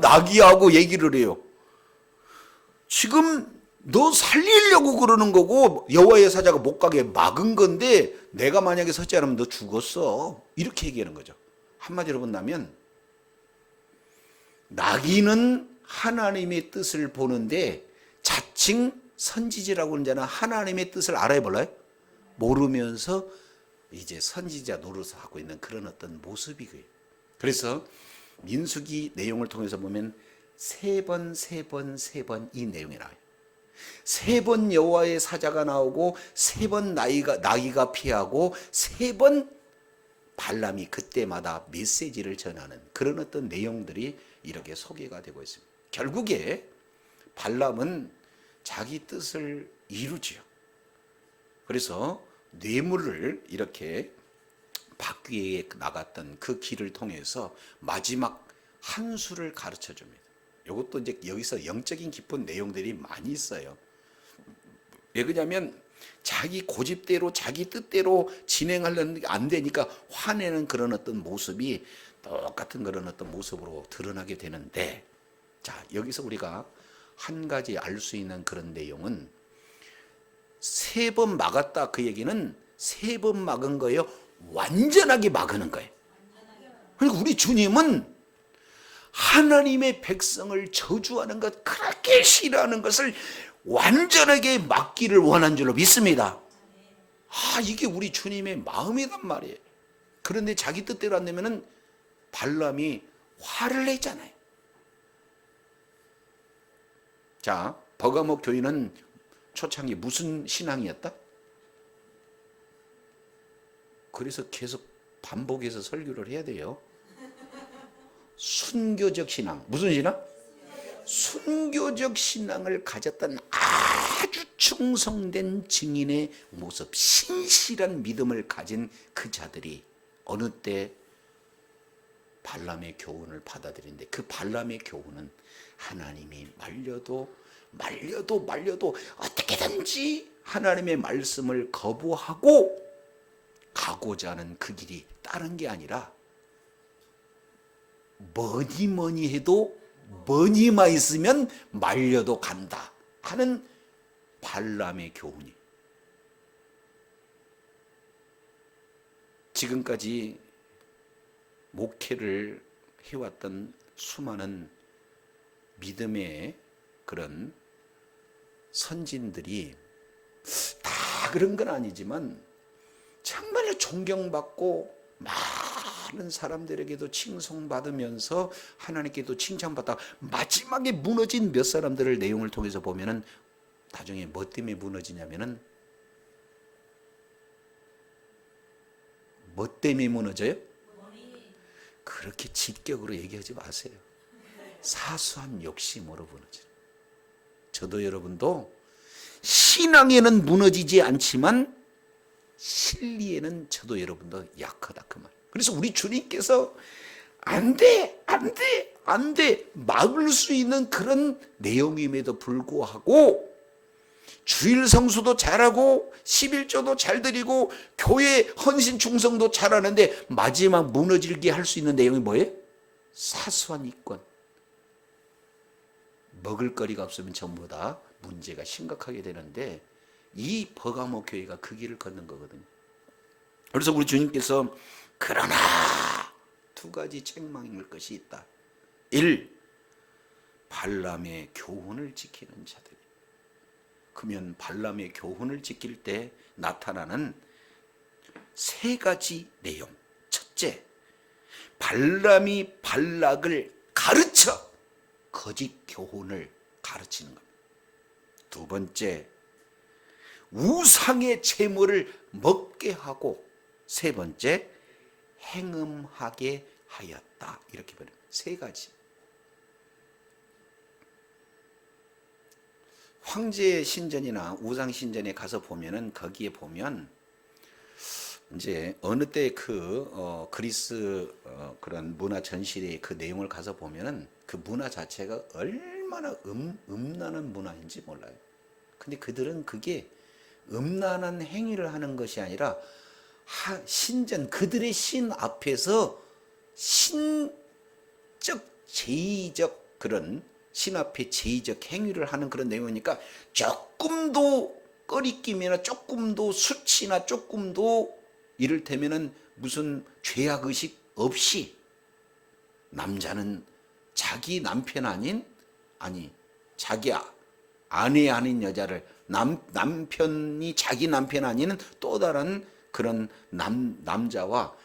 나귀하고 얘기를 해요. 지금 너 살리려고 그러는 거고 여호와의 사자가 못 가게 막은 건데 내가 만약에 서지 않으면 너 죽었어. 이렇게 얘기하는 거죠. 한마디로 본다면 나귀는 하나님의 뜻을 보는데 자칭 선지자라고 하는 자는 하나님의 뜻을 알아야 몰라요? 모르면서 이제 선지자 노릇을 하고 있는 그런 어떤 모습이고요. 그래서 민수기 내용을 통해서 보면 세 번 이 내용이 나와요. 세 번 여호와의 사자가 나오고 세 번 나귀가 피하고 세 번 발람이 그때마다 메시지를 전하는 그런 어떤 내용들이 이렇게 소개가 되고 있습니다. 결국에 발람은 자기 뜻을 이루지요. 그래서 뇌물을 이렇게 받기 위해 나갔던 그 길을 통해서 마지막 한 수를 가르쳐 줍니다. 이것도 이제 여기서 영적인 깊은 내용들이 많이 있어요. 왜 그러냐면 자기 고집대로 자기 뜻대로 진행하려는 게 안 되니까 화내는 그런 어떤 모습이 똑같은 그런 어떤 모습으로 드러나게 되는데, 자 여기서 우리가 한 가지 알 수 있는 그런 내용은 세 번 막았다 그 얘기는 세 번 막은 거예요? 완전하게 막는 거예요. 그러니까 우리 주님은 하나님의 백성을 저주하는 것, 그렇게 싫어하는 것을 완전하게 막기를 원한 줄로 믿습니다. 이게 우리 주님의 마음이란 말이에요. 그런데 자기 뜻대로 안 되면은 발람이 화를 냈잖아요. 자, 버가모 교인은 초창기 무슨 신앙이었다? 그래서 계속 반복해서 설교를 해야 돼요. 순교적 신앙. 무슨 신앙? 순교적 신앙을 가졌던 아주 충성된 증인의 모습, 신실한 믿음을 가진 그 자들이 어느 때 발람의 교훈을 받아들이는데, 그 발람의 교훈은 하나님이 말려도 어떻게든지 하나님의 말씀을 거부하고 가고자 하는 그 길이 다른 게 아니라 뭐니 해도 뭐니만 있으면 말려도 간다 하는 발람의 교훈이, 지금까지 목회를 해왔던 수많은 믿음의 그런 선진들이 다 그런 건 아니지만 정말로 존경받고 많은 사람들에게도 칭송받으면서 하나님께도 칭찬받다 마지막에 무너진 몇 사람들을 내용을 통해서 보면은 나중에 뭐 때문에 무너지냐면은, 뭐 때문에 무너져요? 그렇게 직격으로 얘기하지 마세요. 사소한 욕심으로 무너져요. 저도 여러분도 신앙에는 무너지지 않지만 실리에는 저도 여러분도 약하다 그 말. 그래서 우리 주님께서 안 돼 막을 수 있는 그런 내용임에도 불구하고 주일 성수도 잘하고 11조도 잘 드리고 교회 헌신 충성도 잘하는데 마지막 무너지게 할 수 있는 내용이 뭐예요? 사소한 이권. 먹을거리가 없으면 전부 다 문제가 심각하게 되는데, 이 버가모 교회가 그 길을 걷는 거거든요. 그래서 우리 주님께서 그러나 두 가지 책망일 것이 있다. 1. 발람의 교훈을 지키는 자들. 그러면 발람의 교훈을 지킬 때 나타나는 세 가지 내용. 첫째, 발람이 발락을 가르쳐 거짓 교훈을 가르치는 겁니다. 두 번째, 우상의 재물을 먹게 하고, 세 번째, 행음하게 하였다. 이렇게 말합니다. 세 가지. 황제 신전이나 우상 신전에 가서 보면은, 거기에 보면 이제 어느 때 그리스 그런 문화 전시회의 그 내용을 가서 보면은 그 문화 자체가 얼마나 음란한 문화인지 몰라요. 근데 그들은 그게 음란한 행위를 하는 것이 아니라 신전, 그들의 신 앞에서 신적 제의적 그런 신 앞에 제의적 행위를 하는 그런 내용이니까, 조금도 꺼리낌이나 조금도 수치나 조금도 이를테면은 무슨 죄악의식 없이 남자는 자기 남편 자기 아내 아닌 여자를 남편이 자기 남편 아닌 또 다른 그런 남자와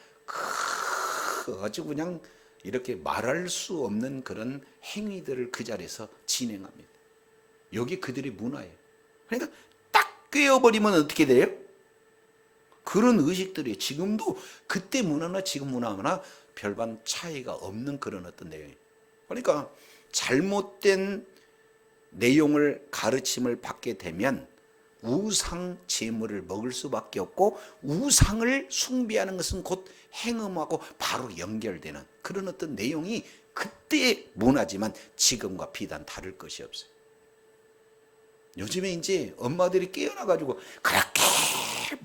아주 그냥 이렇게 말할 수 없는 그런 행위들을 그 자리에서 진행합니다. 여기 그들의 문화예요. 그러니까 딱 꿰어버리면 어떻게 돼요? 그런 의식들이 지금도 그때 문화나 지금 문화나 별반 차이가 없는 그런 어떤 내용이에요. 그러니까 잘못된 내용을 가르침을 받게 되면 우상 제물을 먹을 수밖에 없고, 우상을 숭배하는 것은 곧 행음하고 바로 연결되는 그런 어떤 내용이 그때의 문화지만 지금과 비단 다를 것이 없어요. 요즘에 이제 엄마들이 깨어나가지고 그렇게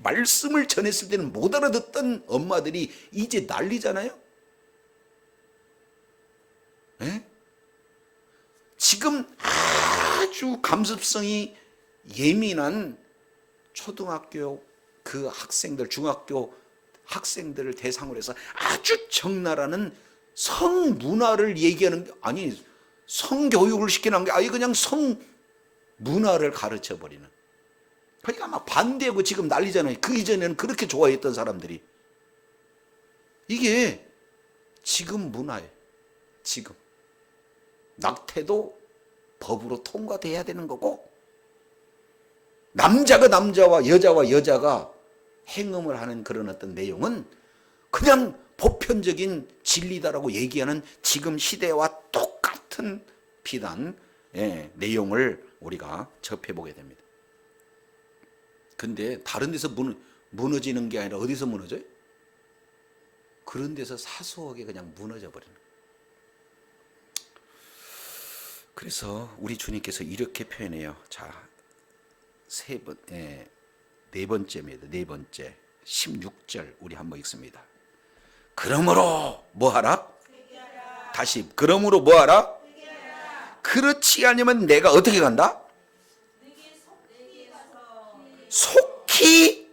말씀을 전했을 때는 못 알아듣던 엄마들이 이제 난리잖아요. 네? 지금 아주 감수성이 예민한 초등학교 그 학생들, 중학교 학생들을 대상으로 해서 아주 적나라한 성문화를 얘기하는 게, 아니 성교육을 시키는 게 아니 그냥 성문화를 가르쳐버리는, 그러니까 막 반대하고 지금 난리잖아요. 그 이전에는 그렇게 좋아했던 사람들이. 이게 지금 문화에 지금 낙태도 법으로 통과돼야 되는 거고, 남자가 남자와 여자가 행음을 하는 그런 어떤 내용은 그냥 보편적인 진리다라고 얘기하는 지금 시대와 똑같은 비단 내용을 우리가 접해보게 됩니다. 근데 다른 데서 무너지는 게 아니라 어디서 무너져요? 그런 데서 사소하게 그냥 무너져 버리는 거예요. 그래서 우리 주님께서 이렇게 표현해요. 자, 네 번째입니다. 네 번째 16절 우리 한번 읽습니다. 그러므로 뭐하라? 다시 그러므로 뭐하라? 그렇지 않으면 내가 어떻게 간다? 속히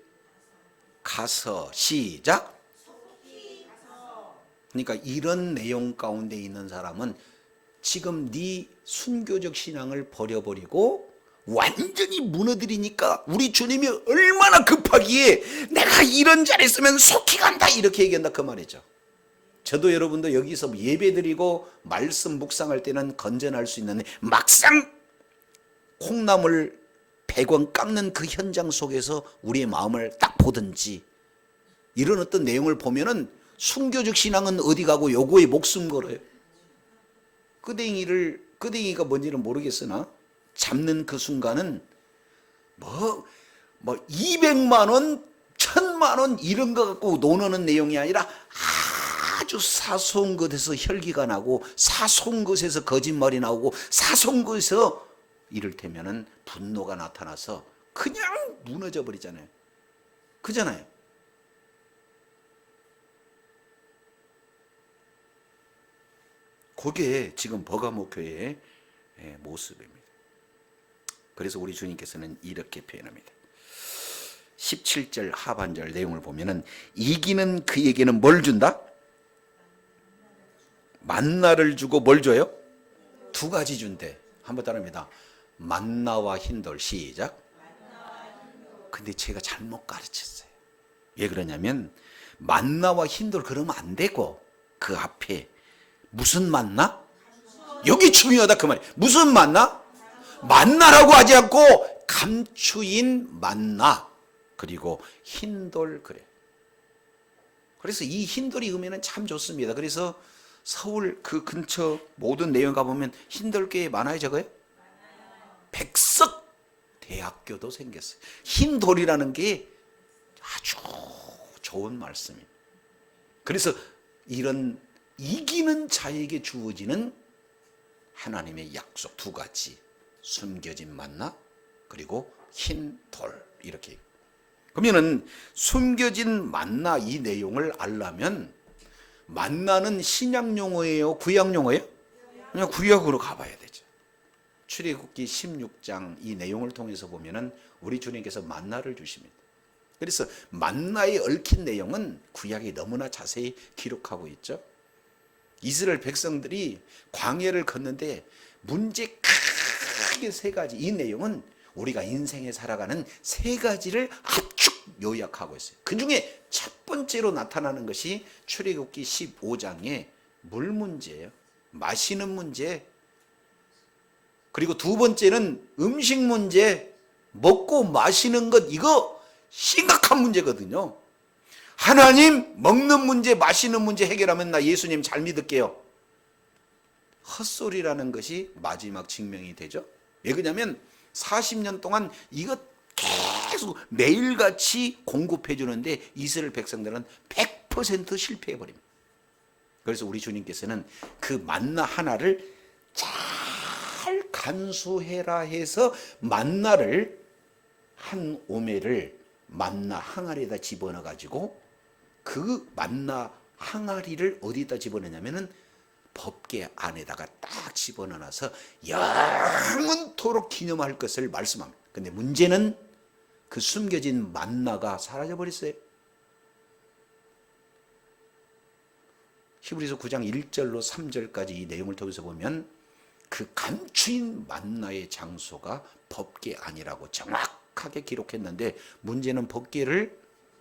가서. 시작. 그러니까 이런 내용 가운데 있는 사람은 지금 네 순교적 신앙을 버려버리고 완전히 무너뜨리니까 우리 주님이 얼마나 급하기에 내가 이런 자리에 있으면 속히 간다 이렇게 얘기한다 그 말이죠. 저도 여러분도 여기서 예배드리고 말씀 묵상할 때는 건전할 수 있는데 막상 콩나물 100원 깎는 그 현장 속에서 우리의 마음을 딱 보든지 이런 어떤 내용을 보면은 순교적 신앙은 어디 가고 요거에 목숨 걸어요. 끄댕이가 뭔지는 모르겠으나 잡는 그 순간은 뭐 200만 원, 1000만 원 이런 거 갖고 논하는 내용이 아니라 아주 사소한 것에서 혈기가 나고 사소한 것에서 거짓말이 나오고 사소한 것에서 이를테면은 분노가 나타나서 그냥 무너져 버리잖아요. 그잖아요. 그게 지금 버가모 교회의 모습입니다. 그래서 우리 주님께서는 이렇게 표현합니다. 17절 하반절 내용을 보면은 이기는 그에게는 뭘 준다? 만나를 주고 뭘 줘요? 두 가지 준대. 한번 따라합니다. 만나와 흰돌. 시작. 근데 제가 잘못 가르쳤어요. 왜 그러냐면 만나와 흰돌 그러면 안 되고 그 앞에 무슨 만나? 여기 중요하다 그 말이에요. 무슨 만나? 만나라고 하지 않고 감추인 만나 그리고 흰돌 그래. 그래서 이 흰돌이 의미는 참 좋습니다. 그래서 서울 그 근처 모든 내용 가보면 흰돌교회 많아요 적어요? 백석 대학교도 생겼어요. 흰돌이라는 게 아주 좋은 말씀입니다. 그래서 이런 이기는 자에게 주어지는 하나님의 약속 두 가지, 숨겨진 만나 그리고 흰 돌 이렇게. 그러면은 숨겨진 만나 이 내용을 알려면 만나는 신약 용어예요, 구약 용어예요? 그냥 구약으로 가봐야 되죠. 출애굽기 16장 이 내용을 통해서 보면은 우리 주님께서 만나를 주십니다. 그래서 만나에 얽힌 내용은 구약이 너무나 자세히 기록하고 있죠. 이스라엘 백성들이 광야를 걷는데 문제 크게 세 가지. 이 내용은 우리가 인생에 살아가는 세 가지를 압축 요약하고 있어요. 그 중에 첫 번째로 나타나는 것이 출애굽기 15장의 물 문제예요. 마시는 문제. 그리고 두 번째는 음식 문제. 먹고 마시는 것 이거 심각한 문제거든요. 하나님 먹는 문제 마시는 문제 해결하면 나 예수님 잘 믿을게요. 헛소리라는 것이 마지막 증명이 되죠. 왜 그러냐면 40년 동안 이것 계속 매일같이 공급해 주는데 이스라엘 백성들은 100% 실패해 버립니다. 그래서 우리 주님께서는 그 만나 하나를 잘 간수해라 해서 만나를 한 오매를 만나 항아리에다 집어넣어 가지고 그 만나 항아리를 어디다 집어넣냐면은 법궤 안에다가 딱 집어넣어서 영원토록 기념할 것을 말씀합니다. 근데 문제는 그 숨겨진 만나가 사라져 버렸어요. 히브리서 9장 1절로 3절까지 이 내용을 통해서 보면 그 감추인 만나의 장소가 법궤 안이라고 정확하게 기록했는데 문제는 법궤를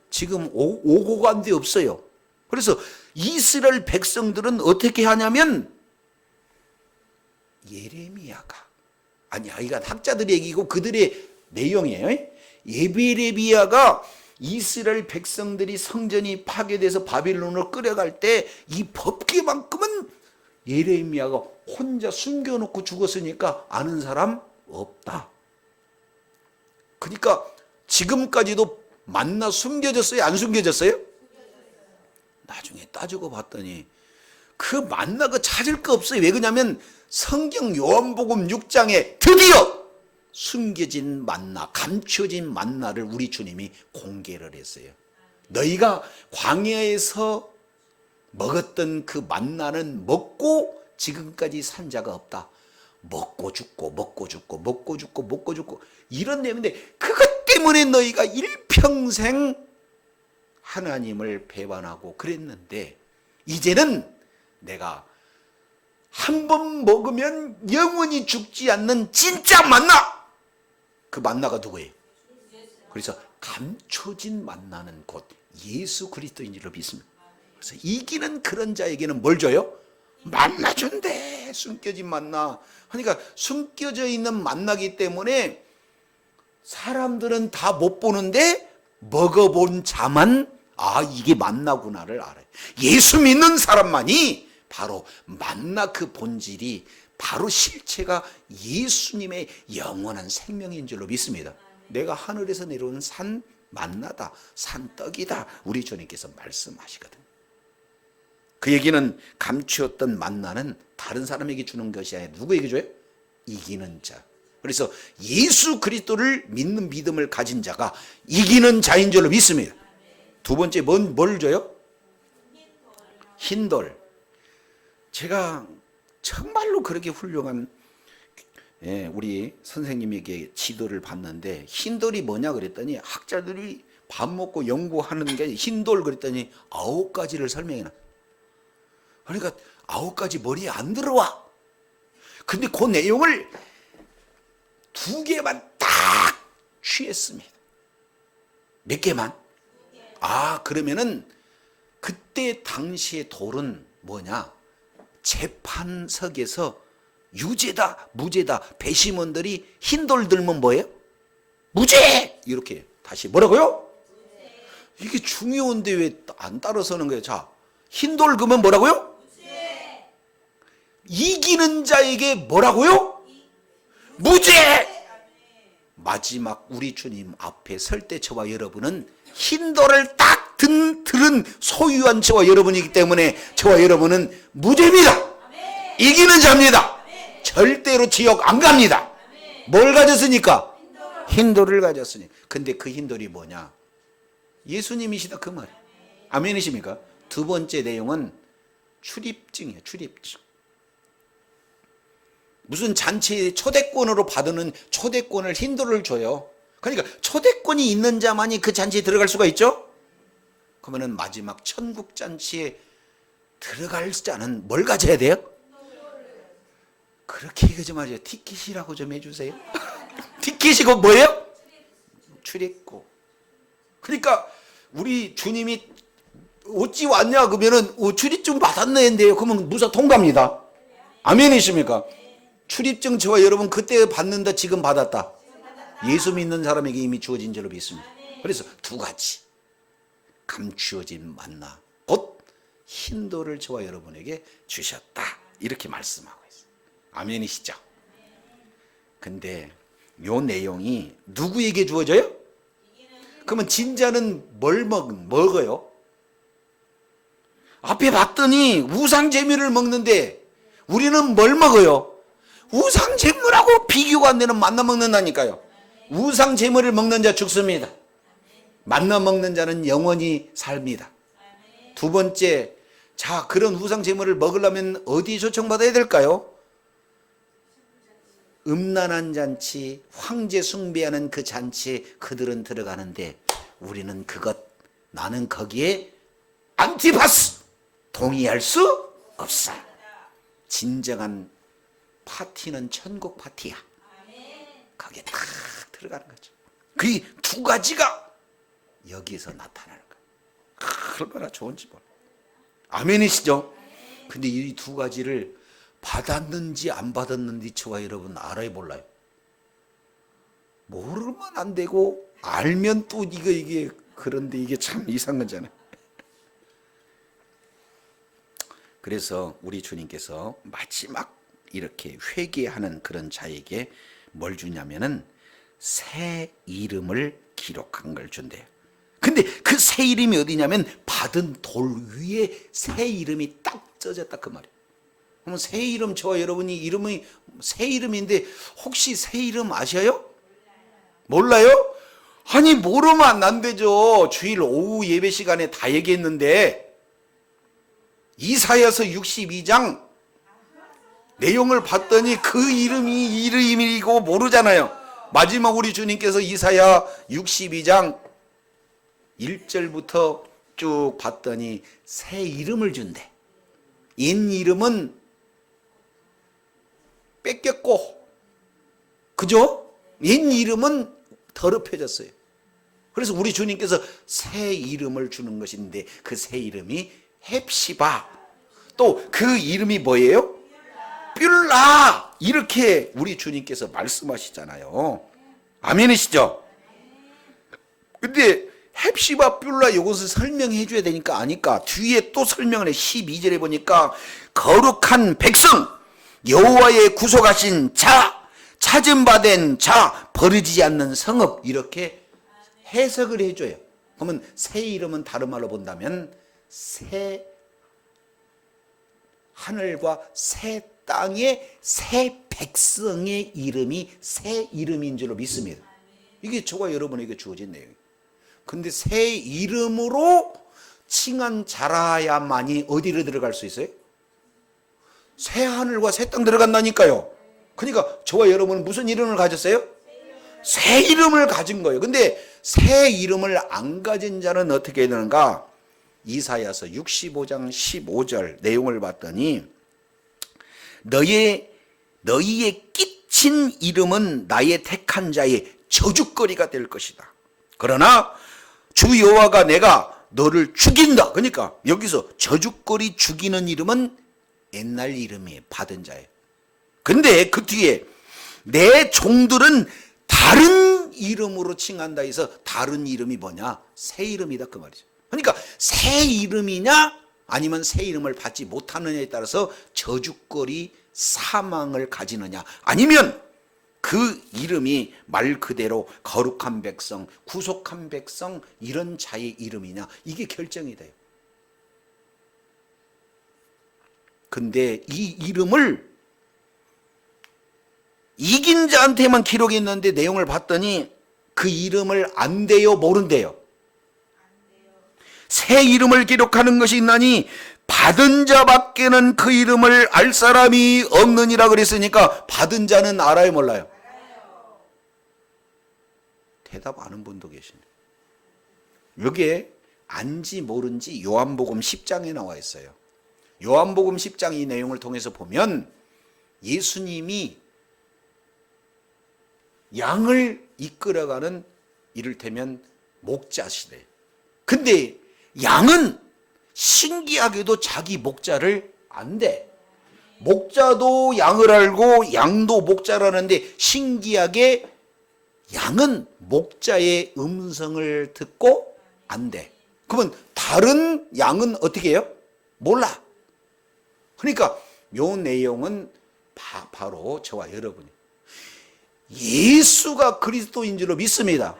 지금 오고 간 데 없어요. 그래서 이스라엘 백성들은 어떻게 하냐면 예레미야가 아니야, 이건 학자들의 얘기고 그들의 내용이에요. 예레미야가 이스라엘 백성들이 성전이 파괴돼서 바빌론으로 끌어갈 때 이 법궤만큼은 예레미야가 혼자 숨겨놓고 죽었으니까 아는 사람 없다. 그러니까 지금까지도 만나 숨겨졌어요? 안 숨겨졌어요? 나중에 따지고 봤더니 그 만나가 찾을 거 없어요. 왜 그러냐면 성경 요한복음 6장에 드디어 숨겨진 만나, 감춰진 만나를 우리 주님이 공개를 했어요. 너희가 광야에서 먹었던 그 만나는 먹고 지금까지 산 자가 없다. 먹고 죽고 먹고 죽고 먹고 죽고 먹고 죽고 이런 내용인데, 그것 때문에 너희가 일평생 하나님을 배반하고 그랬는데 이제는 내가 한 번 먹으면 영원히 죽지 않는 진짜 만나, 그 만나가 누구예요? 그래서 감춰진 만나는 곧 예수 그리스도인 줄로 믿습니다. 그래서 이기는 그런 자에게는 뭘 줘요? 만나 준대. 숨겨진 만나. 그러니까 숨겨져 있는 만나기 때문에 사람들은 다 못 보는데 먹어본 자만 이게 만나구나를 알아요. 예수 믿는 사람만이 바로 만나 그 본질이 바로 실체가 예수님의 영원한 생명인 줄로 믿습니다. 내가 하늘에서 내려오는 산 만나다, 산떡이다, 우리 주님께서 말씀하시거든요. 그 얘기는 감추었던 만나는 다른 사람에게 주는 것이 아니라 누구에게 줘요? 이기는 자. 그래서 예수 그리스도를 믿는 믿음을 가진 자가 이기는 자인 줄로 믿습니다. 두 번째 뭘 줘요? 흰돌. 제가 정말로 그렇게 훌륭한 우리 선생님에게 지도를 받는데 흰돌이 뭐냐 그랬더니 학자들이 밥 먹고 연구하는 게 흰돌 그랬더니 9가지를 설명해 놔. 그러니까 9가지 머리에 안 들어와. 근데 그 내용을 2개만 딱 취했습니다. 몇 개만? 그러면은 그때 당시의 돌은 뭐냐? 재판석에서 유죄다, 무죄다, 배심원들이 흰돌 들면 뭐예요? 무죄! 이렇게 다시 뭐라고요? 이게 중요한데 왜 안 따라서는 거예요? 자, 흰돌 그러면 뭐라고요? 무죄. 이기는 자에게 뭐라고요? 무죄! 마지막 우리 주님 앞에 설 때 저와 여러분은 흰돌을 딱 들은 소유한 저와 여러분이기 때문에 저와 여러분은 무죄입니다. 이기는 자입니다. 절대로 지옥 안 갑니다. 뭘 가졌으니까? 흰돌을 가졌으니. 근데 그 흰돌이 뭐냐? 예수님이시다 그 말. 아멘이십니까? 두 번째 내용은 출입증이에요. 출입증. 무슨 잔치에 초대권으로 받는 초대권을 흰돌을 줘요. 그러니까 초대권이 있는 자만이 그 잔치에 들어갈 수가 있죠? 그러면 마지막 천국 잔치에 들어갈 자는 뭘 가져야 돼요? 그렇게 얘기하지 마세요. 티켓이라고 좀 해주세요. 티켓이고 뭐예요? 출입국. 그러니까 우리 주님이 어찌 왔냐 그러면은 출입증 받았네 했는데요. 그러면 무사 통과입니다. 아멘이십니까? 출입증 저와 여러분 그때 받는다, 지금 받았다. 예수 믿는 사람에게 이미 주어진 줄로 믿습니다. 그래서 2가지. 감추어진 만나, 곧 흰돌을 저와 여러분에게 주셨다. 이렇게 말씀하고 있어요. 아멘이시죠? 근데 요 내용이 누구에게 주어져요? 그러면 진짜는 뭘 먹어요? 앞에 봤더니 우상제물을 먹는데 우리는 뭘 먹어요? 우상제물하고 비교가 안 되는 만나 먹는다니까요. 우상제물을 먹는 자 죽습니다. 만나 먹는 자는 영원히 삽니다. 두 번째, 자, 그런 우상제물을 먹으려면 어디에 초청받아야 될까요? 음란한 잔치, 황제 숭배하는 그 잔치에 그들은 들어가는데 우리는 나는 거기에 안티파스! 동의할 수 없어. 진정한 파티는 천국 파티야. 거기에 딱 들어가는 거죠. 그 2가지가 여기에서 나타나는 거예요. 얼마나 좋은지 몰라. 아멘이시죠? 근데 이 두 가지를 받았는지 안 받았는지 저와 여러분 알아요, 몰라요? 모르면 안 되고 알면 또 이게 그런데 이게 참 이상하잖아요. 그래서 우리 주님께서 마지막 이렇게 회개하는 그런 자에게 뭘 주냐면은 새 이름을 기록한 걸 준대요. 근데 그 새 이름이 어디냐면 받은 돌 위에 새 이름이 딱 쪄졌다 그 말이에요. 그러면 새 이름, 저와 여러분이 이름이 새 이름인데 혹시 새 이름 아셔요? 몰라요? 아니 모르면 안 되죠. 주일 오후 예배 시간에 다 얘기했는데 이사야서 62장 내용을 봤더니 그 이름이 이름이고 모르잖아요. 마지막 우리 주님께서 이사야 62장 1절부터 쭉 봤더니 새 이름을 준대. 옛 이름은 뺏겼고, 그죠? 옛 이름은 더럽혀졌어요. 그래서 우리 주님께서 새 이름을 주는 것인데 그 새 이름이 헵시바. 또 그 이름이 뭐예요? 뷸라. 이렇게 우리 주님께서 말씀하시잖아요. 아멘이시죠? 근데 헵시바 뷸라 이것을 설명해 줘야 되니까 아니까 뒤에 또 설명을 해. 12절에 보니까 거룩한 백성, 여호와의 구속하신 자, 찾음받은 자, 버려지지 않는 성읍, 이렇게 해석을 해줘요. 그러면 새 이름은 다른 말로 본다면 새 하늘과 새 땅의 새 백성의 이름이 새 이름인 줄로 믿습니다. 이게 저와 여러분에게 주어진 내용이에요. 근데 새 이름으로 칭한 자라야만이 어디로 들어갈 수 있어요? 새 하늘과 새 땅 들어간다니까요. 그러니까 저와 여러분은 무슨 이름을 가졌어요? 새 이름을 가진 거예요. 근데 새 이름을 안 가진 자는 어떻게 해야 되는가? 이사야서 65장 15절 내용을 봤더니 너희의 끼친 이름은 나의 택한 자의 저주거리가 될 것이다. 그러나 주 여호와가 내가 너를 죽인다. 그러니까 여기서 저주거리 죽이는 이름은 옛날 이름이에요. 받은 자예요. 근데 그 뒤에 내 종들은 다른 이름으로 칭한다 해서 다른 이름이 뭐냐? 새 이름이다 그 말이죠. 그러니까 새 이름이냐 아니면 새 이름을 받지 못하느냐에 따라서 저주거리 사망을 가지느냐 아니면 그 이름이 말 그대로 거룩한 백성, 구속한 백성 이런 자의 이름이냐 이게 결정이 돼요. 근데 이 이름을 이긴 자한테만 기록했는데 내용을 봤더니 그 이름을 안대요 모른대요. 새 이름을 기록하는 것이 있나니 받은 자밖에는 그 이름을 알 사람이 없느니라 그랬으니까 받은 자는 알아요 몰라요? 대답 아는 분도 계시네요. 여기에 안지 모른지 요한복음 10장에 나와 있어요. 요한복음 10장 이 내용을 통해서 보면 예수님이 양을 이끌어가는 이를테면 목자시래요. 근데 양은 신기하게도 자기 목자를 안대. 목자도 양을 알고 양도 목자를 아는데 신기하게 양은 목자의 음성을 듣고 안대. 그러면 다른 양은 어떻게 해요? 몰라. 그러니까 요 내용은 바로 저와 여러분이 예수가 그리스도인 줄로 믿습니다.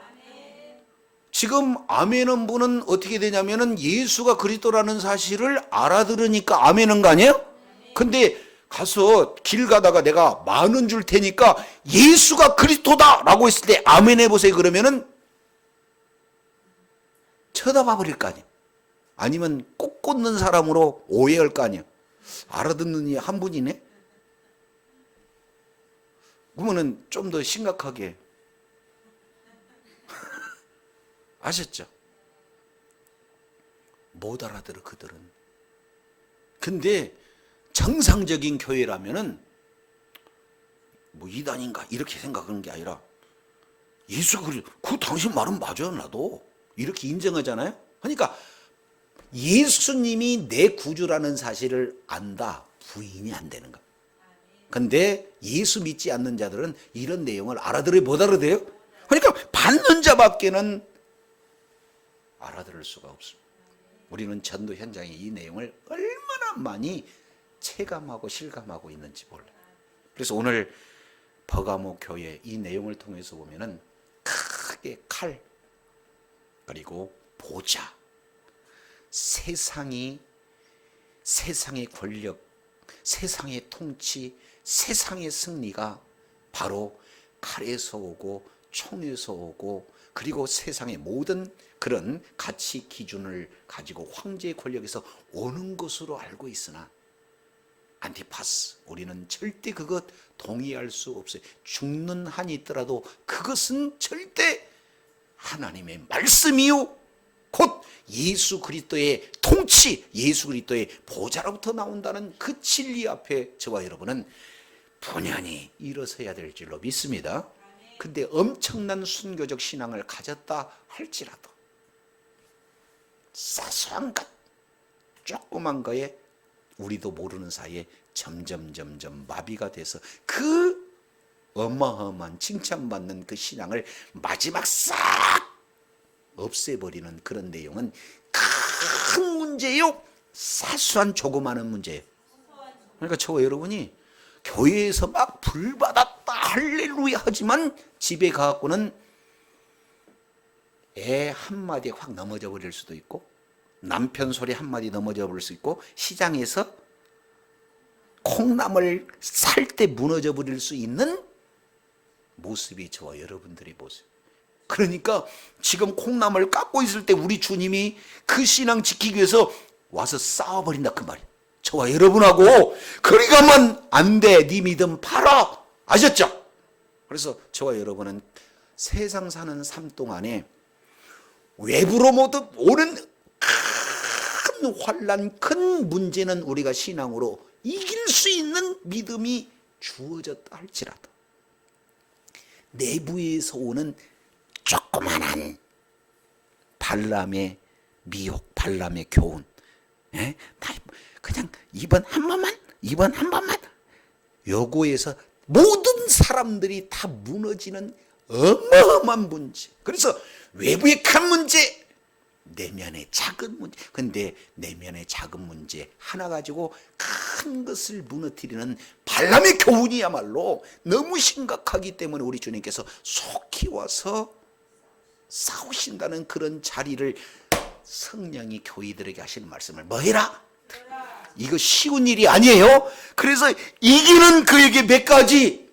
지금 아멘한 분은 어떻게 되냐면은 예수가 그리스도라는 사실을 알아들으니까 아멘한 거 아니에요? 근데 가서 길 가다가 내가 10,000원 줄 테니까 예수가 그리스도다 라고 했을 때 아멘 해보세요 그러면은 쳐다봐 버릴 거 아니에요. 아니면 꼭 꽂는 사람으로 오해할 거 아니에요. 알아듣는 이 한 분이네. 그러면은 좀 더 심각하게 아셨죠? 못 알아들어 그들은. 근데 정상적인 교회라면은 뭐 이단인가 이렇게 생각하는 게 아니라 예수가 그 당신 말은 맞아요 나도 이렇게 인정하잖아요. 그러니까 예수님이 내 구주라는 사실을 안다. 부인이 안 되는 거야. 근데 예수 믿지 않는 자들은 이런 내용을 알아들어요? 못 알아들어요? 그러니까 받는 자밖에는 알아들을 수가 없습니다. 우리는 전도 현장에 이 내용을 얼마나 많이 체감하고 실감하고 있는지 몰라요. 그래서 오늘 버가모 교회 이 내용을 통해서 보면은 크게 칼, 그리고 보좌, 세상의 권력, 세상의 통치, 세상의 승리가 바로 칼에서 오고 총에서 오고, 그리고 세상의 모든 그런 가치 기준을 가지고 황제의 권력에서 오는 것으로 알고 있으나, 안티파스, 우리는 절대 그것 동의할 수 없어요. 죽는 한이 있더라도 그것은 절대 하나님의 말씀이요 곧 예수 그리스도의 통치, 예수 그리스도의 보좌로부터 나온다는 그 진리 앞에 저와 여러분은 분연히 일어서야 될 줄로 믿습니다. 근데 엄청난 순교적 신앙을 가졌다 할지라도 사소한 것, 조그만 거에 우리도 모르는 사이에 점점 마비가 돼서 그 어마어마한 칭찬받는 그 신앙을 마지막 싹 없애버리는 그런 내용은 큰 문제요, 사소한 조그마한 문제예요. 그러니까 저와 여러분이 교회에서 막 불받았다 할렐루야 하지만 집에 가갖고는 애 한마디에 확 넘어져 버릴 수도 있고, 남편 소리 한마디 넘어져 버릴 수 있고, 시장에서 콩나물 살 때 무너져 버릴 수 있는 모습이 저와 여러분들의 모습. 그러니까 지금 콩나물 깎고 있을 때 우리 주님이 그 신앙 지키기 위해서 와서 싸워버린다 그 말이에요. 저와 여러분하고 그리 가면 안 돼. 네 믿음 팔아. 아셨죠? 그래서 저와 여러분은 세상 사는 삶 동안에 외부로 모두 오는 큰 환난, 큰 문제는 우리가 신앙으로 이길 수 있는 믿음이 주어졌다 할지라도 내부에서 오는 조그만한 발람의 미혹, 발람의 교훈, 나 그냥 이번 한 번만 요거에서 모든 사람들이 다 무너지는 어마어마한 문제. 그래서 외부의 큰 문제, 내면의 작은 문제. 근데 내면의 작은 문제 하나 가지고 큰 것을 무너뜨리는 발람의 교훈이야말로 너무 심각하기 때문에 우리 주님께서 속히 와서 싸우신다는 그런 자리를 성령이 교회들에게 하시는 말씀을 뭐 해라? 이거 쉬운 일이 아니에요. 그래서 이기는 그에게 몇 가지?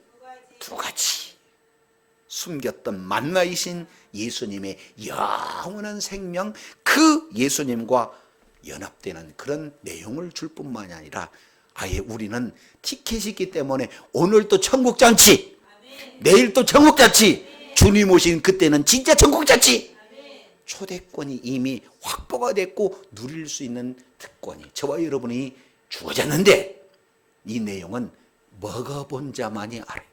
두 가지. 숨겼던 만나이신 예수님의 영원한 생명, 그 예수님과 연합되는 그런 내용을 줄 뿐만이 아니라 아예 우리는 티켓이 있기 때문에 오늘 또 천국잔치, 내일 또 천국잔치, 주님 오신 그때는 진짜 천국잔치, 초대권이 이미 확보가 됐고 누릴 수 있는 특권이 저와 여러분이 주어졌는데, 이 내용은 먹어본 자만이 알아요.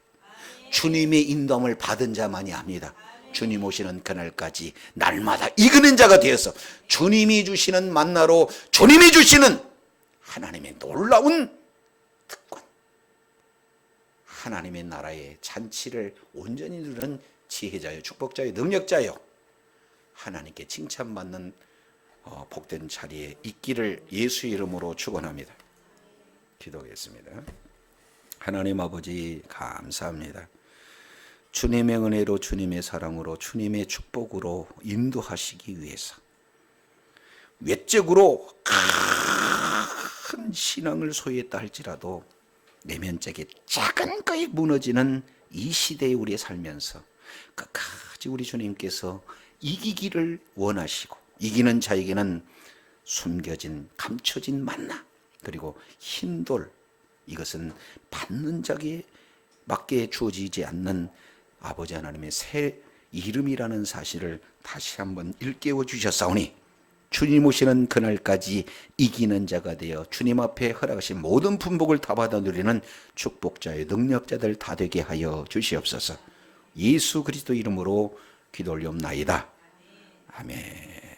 주님의 인도함을 받은 자만이 압니다. 주님 오시는 그날까지 날마다 이기는 자가 되어서 주님이 주시는 만나로, 주님이 주시는 하나님의 놀라운 특권, 하나님의 나라의 잔치를 온전히 누리는 지혜자요, 축복자요, 능력자요, 하나님께 칭찬받는 복된 자리에 있기를 예수의 이름으로 축원합니다. 기도하겠습니다. 하나님 아버지 감사합니다. 주님의 은혜로, 주님의 사랑으로, 주님의 축복으로 인도하시기 위해서 외적으로 큰 신앙을 소유했다 할지라도 내면적인 작은 거에 무너지는 이 시대에 우리가 살면서 끝까지 우리 주님께서 이기기를 원하시고, 이기는 자에게는 숨겨진 감춰진 만나, 그리고 흰돌, 이것은 받는 자에게 맞게 주어지지 않는 아버지 하나님의 새 이름이라는 사실을 다시 한번 일깨워 주셨사오니 주님 오시는 그날까지 이기는 자가 되어 주님 앞에 허락하신 모든 분복을 다 받아 누리는 축복자의 능력자들 다 되게 하여 주시옵소서. 예수 그리스도 이름으로 기도 올리옵나이다. 아멘.